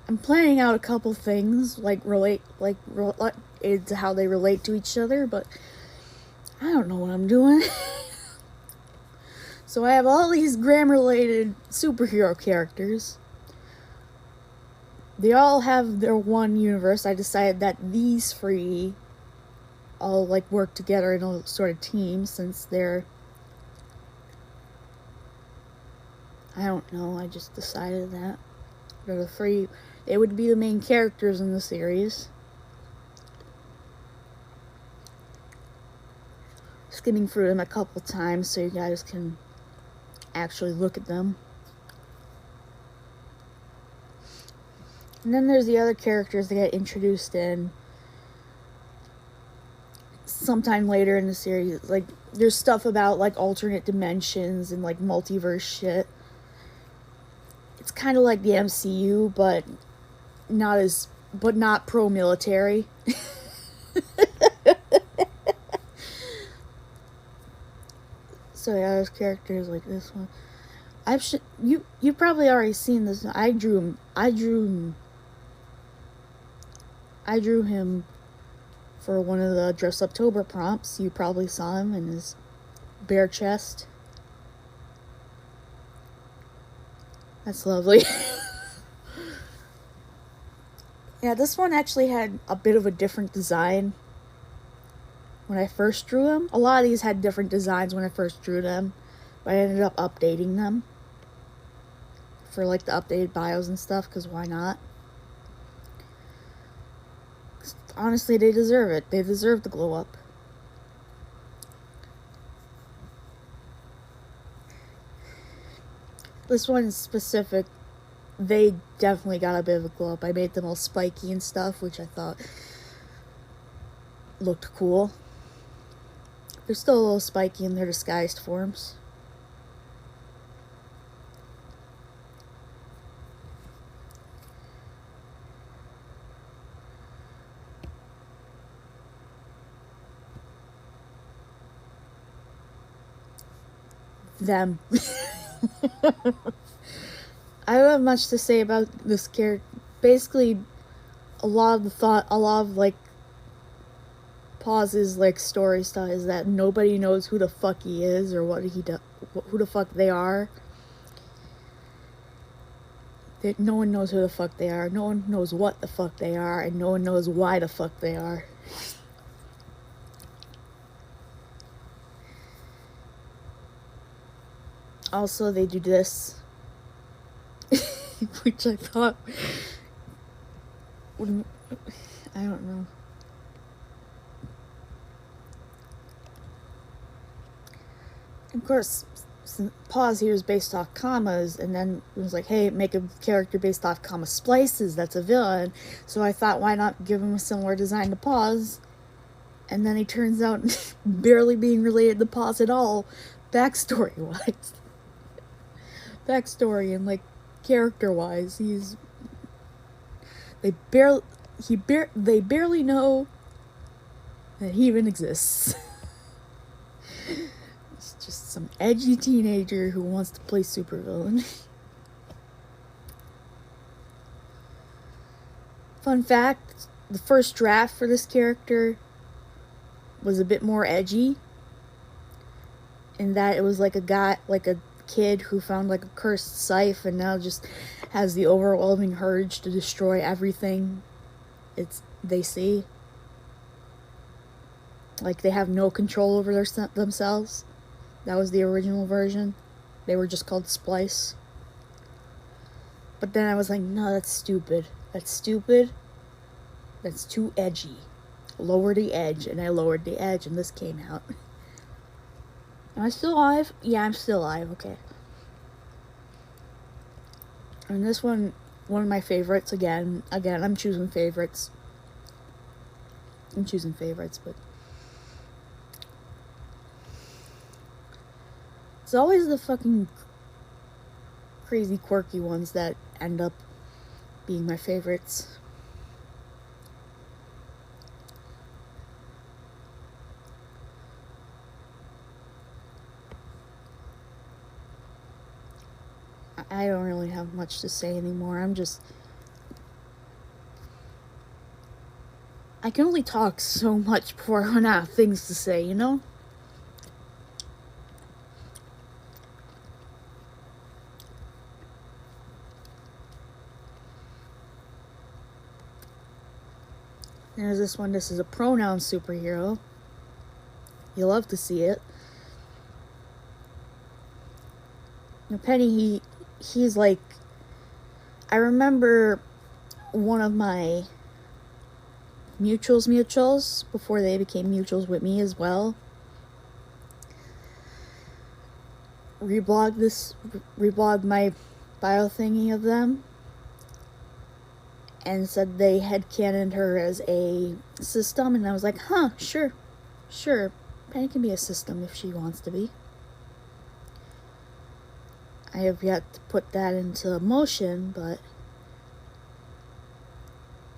I'm planning out a couple things, relate to how they relate to each other, but I don't know what I'm doing. So I have all these grammar-related superhero characters. They all have their one universe. I decided that these 3 all like work together in a sort of team since they're, I don't know, I just decided that they're the 3. They would be the main characters in the series. Skimming through them a couple times so you guys can actually look at them. And then there's the other characters that get introduced in sometime later in the series. Like, there's stuff about like alternate dimensions and like multiverse shit. It's kind of like the MCU, but not pro-military. So yeah, there's characters like this one. You've probably already seen this. I drew him for one of the Dress Uptober prompts. You probably saw him in his bare chest. That's lovely. Yeah, this one actually had a bit of a different design when I first drew him. A lot of these had different designs when I first drew them, but I ended up updating them for like the updated bios and stuff, because why not? Honestly, they deserve it. They deserve the glow up. This one is specific. They definitely got a bit of a glow up. I made them all spiky and stuff, which I thought looked cool. They're still a little spiky in their disguised forms. them. I don't have much to say about this character. Basically, a lot of like Paz's like story style is that nobody knows who the fuck he is or what he does, who the fuck they are. That no one knows who the fuck they are. No one knows what the fuck they are, and no one knows why the fuck they are. Also, they do this, which I thought, I don't know. Of course, Paz here is based off commas, and then it was like, hey, make a character based off comma splices that's a villain. So I thought, why not give him a similar design to Paz? And then he turns out barely being related to Paz at all, backstory-wise. Backstory and, like, character-wise, they barely know that he even exists. He's just some edgy teenager who wants to play supervillain. Fun fact, the first draft for this character was a bit more edgy, in that it was like a kid who found like a cursed scythe and now just has the overwhelming urge to destroy everything they see. Like, they have no control over themselves. That was the original version. They were just called Splice. But then I was like, no, that's stupid. That's too edgy. Lower the edge. And I lowered the edge, and this came out. Am I still alive? Yeah, I'm still alive. Okay. And this one of my favorites. Again, I'm choosing favorites. But it's always the fucking crazy, quirky ones that end up being my favorites. I don't really have much to say anymore. I can only talk so much before I run out of things to say, you know? There's this one. This is a pronoun superhero. You love to see it. Now, Penny, he's like... I remember one of my mutuals, before they became mutuals with me as well, reblogged my bio thingy of them, and said they headcanoned her as a system, and I was like, huh, sure, Penny can be a system if she wants to be. I have yet to put that into motion, but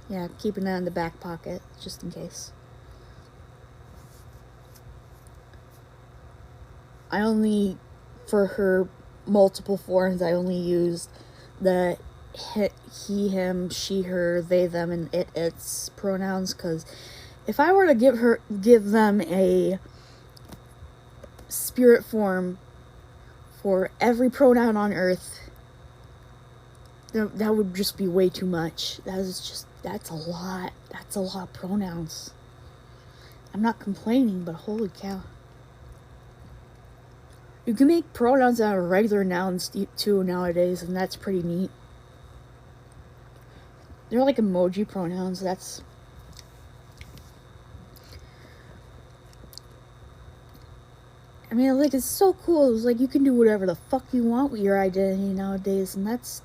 yeah, keeping that in the back pocket, just in case. For her multiple forms, I only used the he, him, she, her, they, them, and its pronouns, because if I were to give them a spirit form for every pronoun on Earth, that would just be way too much. That's a lot. That's a lot of pronouns. I'm not complaining, but holy cow. You can make pronouns out of regular nouns too nowadays, and that's pretty neat. They're like emoji pronouns. I mean, like, it's so cool. It's like you can do whatever the fuck you want with your identity nowadays, and that's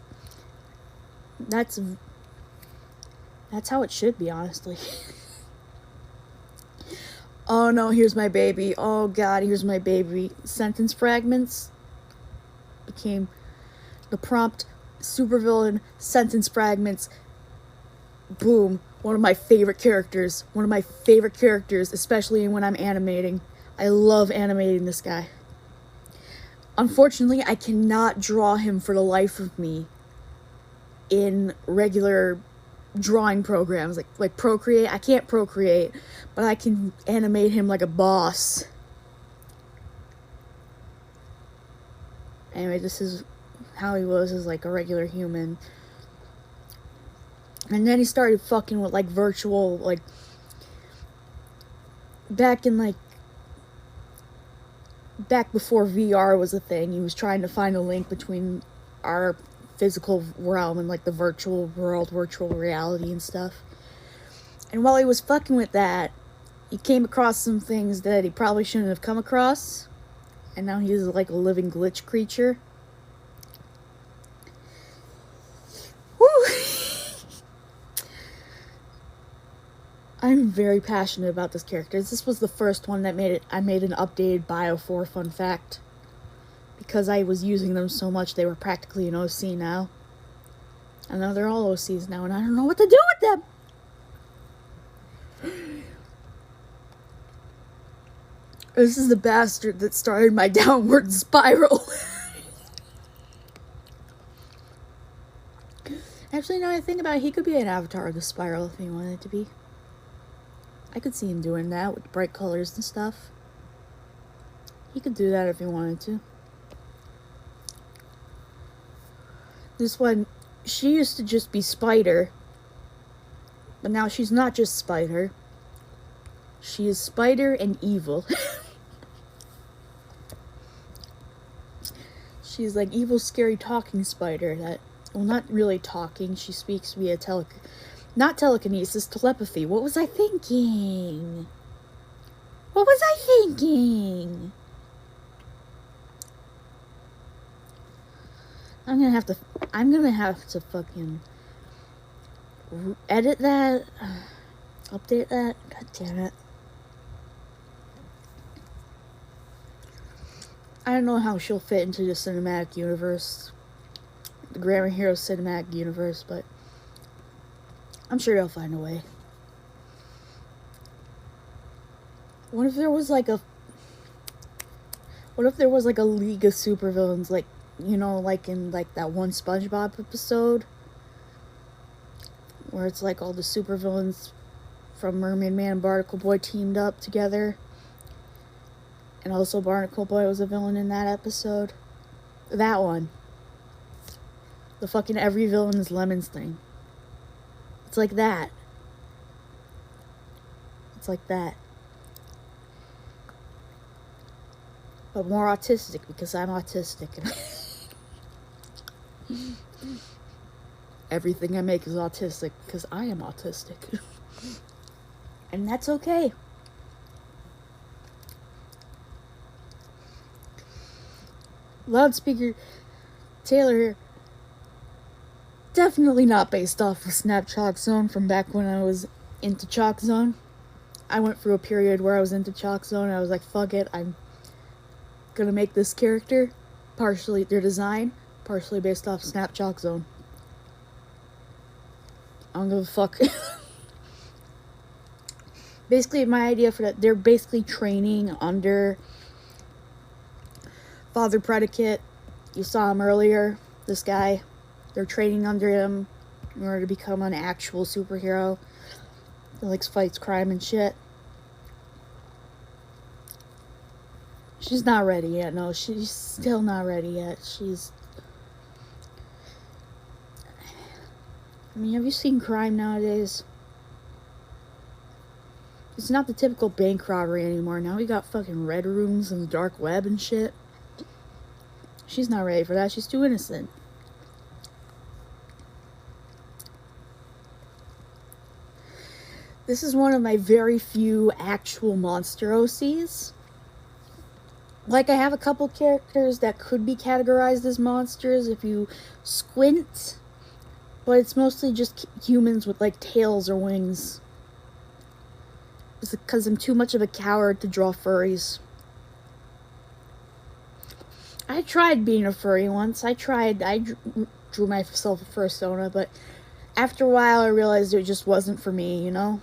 how it should be, honestly. Oh no, here's my baby. Oh god, here's my baby. Sentence fragments became the prompt supervillain sentence fragments. Boom. One of my favorite characters, especially when I'm animating. I love animating this guy. Unfortunately, I cannot draw him for the life of me in regular drawing programs like Procreate. I can't Procreate, but I can animate him like a boss. Anyway, this is how he was as like a regular human. And then he started fucking with like virtual, like back before VR was a thing. He was trying to find a link between our physical realm and like the virtual world, virtual reality and stuff. And while he was fucking with that, he came across some things that he probably shouldn't have come across. And now he's like a living glitch creature. Woo! I'm very passionate about this character. This was the first one that I made an updated bio for, fun fact. Because I was using them so much, they were practically an OC now. And now they're all OCs now, and I don't know what to do with them! This is the bastard that started my downward spiral. Actually, now I think about it, he could be an avatar of the spiral if he wanted to be. I could see him doing that with bright colors and stuff. He could do that if he wanted to. This one, she used to just be Spider. But now she's not just Spider. She is Spider and evil. She's like evil, scary, talking spider that... Well, not really talking. She speaks via not telekinesis, telepathy. What was I thinking? What was I thinking? I'm gonna have to fucking edit that, update that. God damn it. I don't know how she'll fit into the cinematic universe, the Grammar Heroes cinematic universe, but I'm sure they'll find a way. What if there was like a league of supervillains, like, you know, like in like that one SpongeBob episode where it's like all the supervillains from Mermaid Man and Barnacle Boy teamed up together, and also Barnacle Boy was a villain in that episode. That one. The fucking every villain is lemons thing. It's like that. It's like that. But more autistic, because I'm autistic. Everything I make is autistic, because I am autistic. And that's okay. Loudspeaker Taylor here. Definitely not based off of Snap Chalk Zone from back when I was into Chalk Zone. I went through a period where I was into Chalk Zone and I was like, fuck it, I'm gonna make this character, partially their design, partially based off Snap Chalk Zone. I don't give a fuck. Basically, my idea for that, they're basically training under Father Predicate. You saw him earlier, this guy. They're training under him in order to become an actual superhero that like fights crime and shit. She's not ready yet. No, she's still not ready yet. I mean, have you seen crime nowadays? It's not the typical bank robbery anymore. Now we got fucking red rooms and the dark web and shit. She's not ready for that. She's too innocent. This is one of my very few actual monster OCs. Like, I have a couple characters that could be categorized as monsters if you squint, but it's mostly just humans with, like, tails or wings. It's because I'm too much of a coward to draw furries. I tried being a furry once. I drew myself a fursona, but after a while I realized it just wasn't for me, you know?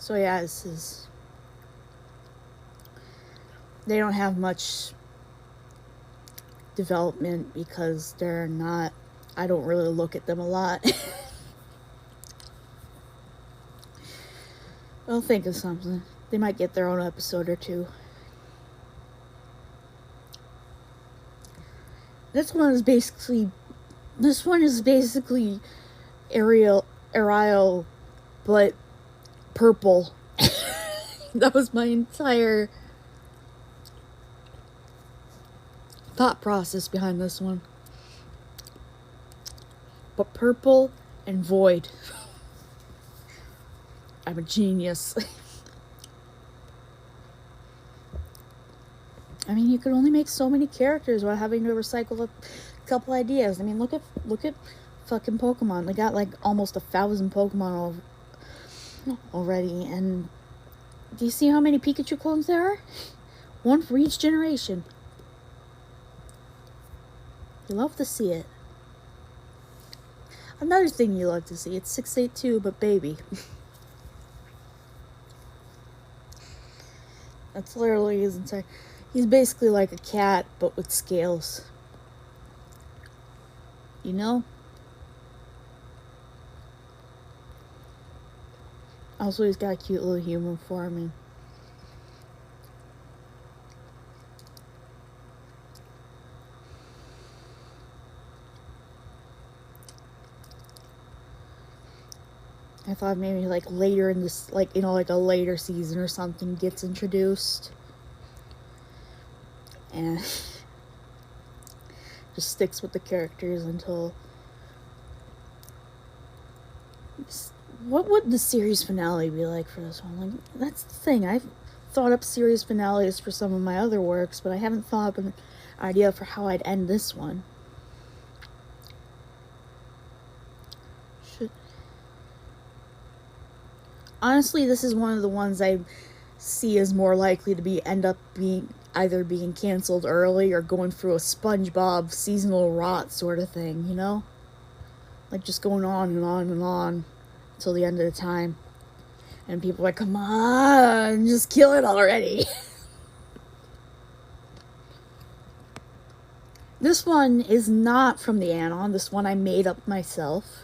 So yeah, this is... They don't have much development because they're not... I don't really look at them a lot. I'll think of something. They might get their own episode or two. This one is basically Ariel, but purple. That was my entire thought process behind this one. But purple and void. I'm a genius. I mean, you could only make so many characters without having to recycle a couple ideas. I mean, look at fucking Pokemon. They got like almost 1,000 Pokemon already, and do you see how many Pikachu clones there are? One for each generation. You love to see it. Another thing you love to see, it's 682, but baby. That's literally his entire... He's basically like a cat, but with scales. You know? Also, he's got a cute little human form. I thought maybe like later in this, like, you know, like a later season or something gets introduced. And just sticks with the characters until... What would the series finale be like for this one? Like, that's the thing. I've thought up series finales for some of my other works, but I haven't thought up an idea for how I'd end this one. Honestly, this is one of the ones I see as more likely to end up being either being canceled early or going through a SpongeBob seasonal rot sort of thing, you know? Like just going on and on and on until the end of the time. And people are like, come on, just kill it already. This one is not from the Anon. This one I made up myself.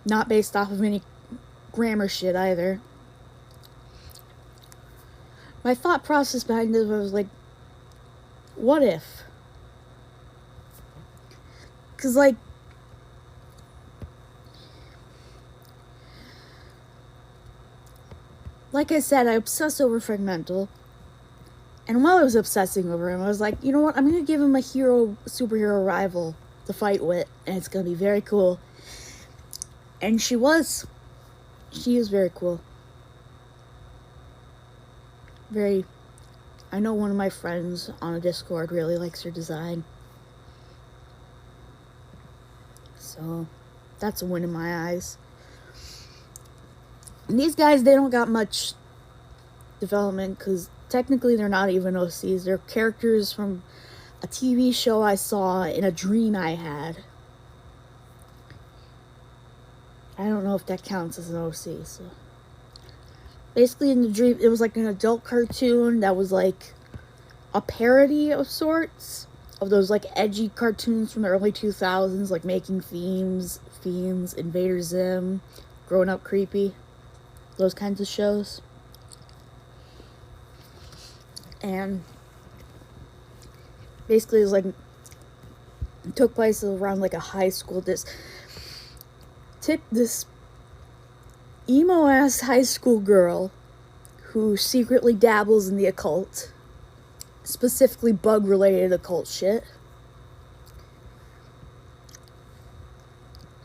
Not based off of any grammar shit either. My thought process behind this was like, what if? Because, like, I said, I obsess over Fragmental. And while I was obsessing over him, I was like, you know what? I'm going to give him a superhero rival to fight with. And it's going to be very cool. And she was. She is very cool. I know one of my friends on a Discord really likes her design. So, that's a win in my eyes. And these guys, they don't got much development, because technically they're not even OCs. They're characters from a TV show I saw in a dream I had. I don't know if that counts as an OC, so... Basically, in the dream, it was like an adult cartoon that was like a parody of sorts of those like edgy cartoons from the early 2000s, like Making Fiends, Invader Zim, Grown Up Creepy, those kinds of shows. And basically, it was like, it took place around like a high school. This emo-ass high school girl who secretly dabbles in the occult, specifically bug-related occult shit.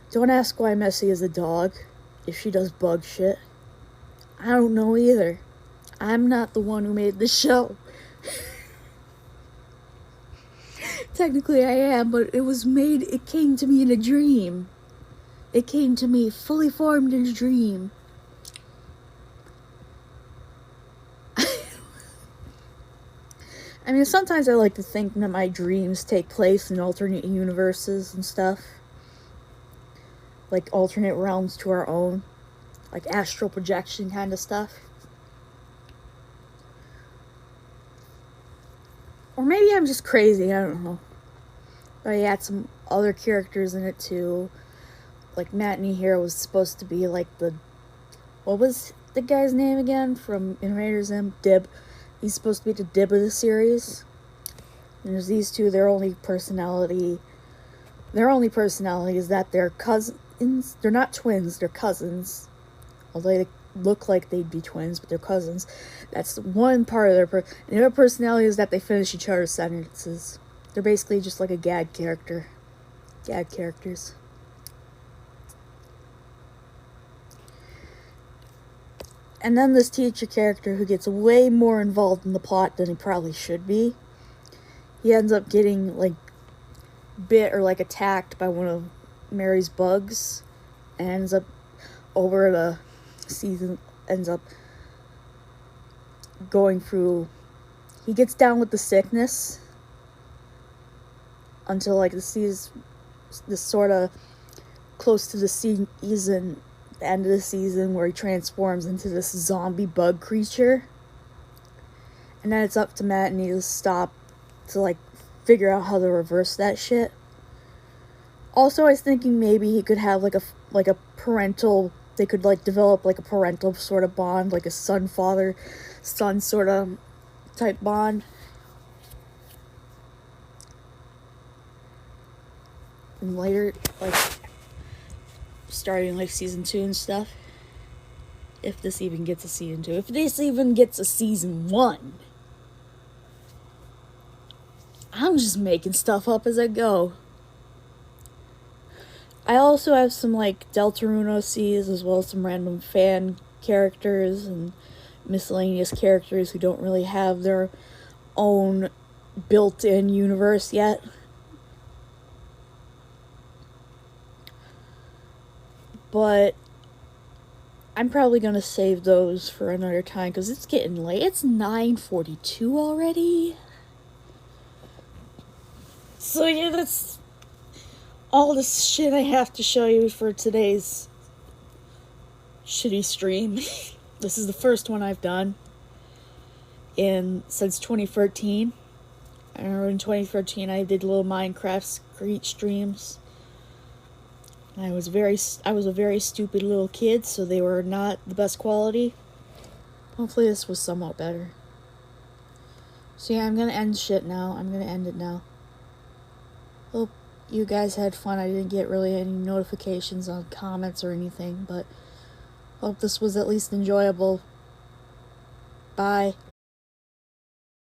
Don't ask why Messi is a dog if she does bug shit. I don't know either. I'm not the one who made the show. Technically I am, but it came to me in a dream. It came to me fully formed in a dream. I mean, sometimes I like to think that my dreams take place in alternate universes and stuff. Like alternate realms to our own. like astral projection kind of stuff. Or maybe I'm just crazy, I don't know. But he had some other characters in it too. Like Matinee Hero was supposed to be like the... What was the guy's name again from Invaders Zim? Dib. He's supposed to be the Dib of the series. And there's these two, their only personality is that they're cousins. They're not twins, they're cousins. Although they look like they'd be twins, but they're cousins. That's one part of their and the other personality is that they finish each other's sentences. They're basically just like a gag character. Gag characters. And then this teacher character who gets way more involved in the plot than he probably should be. He ends up getting, like, bit or, like, attacked by one of Mary's bugs. And ends up, over the season, ends up going through... He gets down with the sickness until, like, this sort of close to the season... the end of the season where he transforms into this zombie bug creature. And then it's up to Matinee to stop, to like figure out how to reverse that shit. Also, I was thinking maybe he could have like a parental, they could like develop like a parental sort of bond, like a son sort of type bond. And later, like, starting like season 2 and stuff. If this even gets a season 2. If this even gets a season 1. I'm just making stuff up as I go. I also have some like Deltarune OCs as well as some random fan characters and miscellaneous characters who don't really have their own built-in universe yet. But I'm probably going to save those for another time because it's getting late. It's 9:42 already. So yeah, that's all the shit I have to show you for today's shitty stream. This is the first one I've done since 2013. I remember in 2013 I did little Minecraft streams. I was a very stupid little kid, so they were not the best quality. Hopefully this was somewhat better. So yeah, I'm gonna end shit now. I'm gonna end it now. Hope you guys had fun. I didn't get really any notifications on comments or anything, but hope this was at least enjoyable. Bye.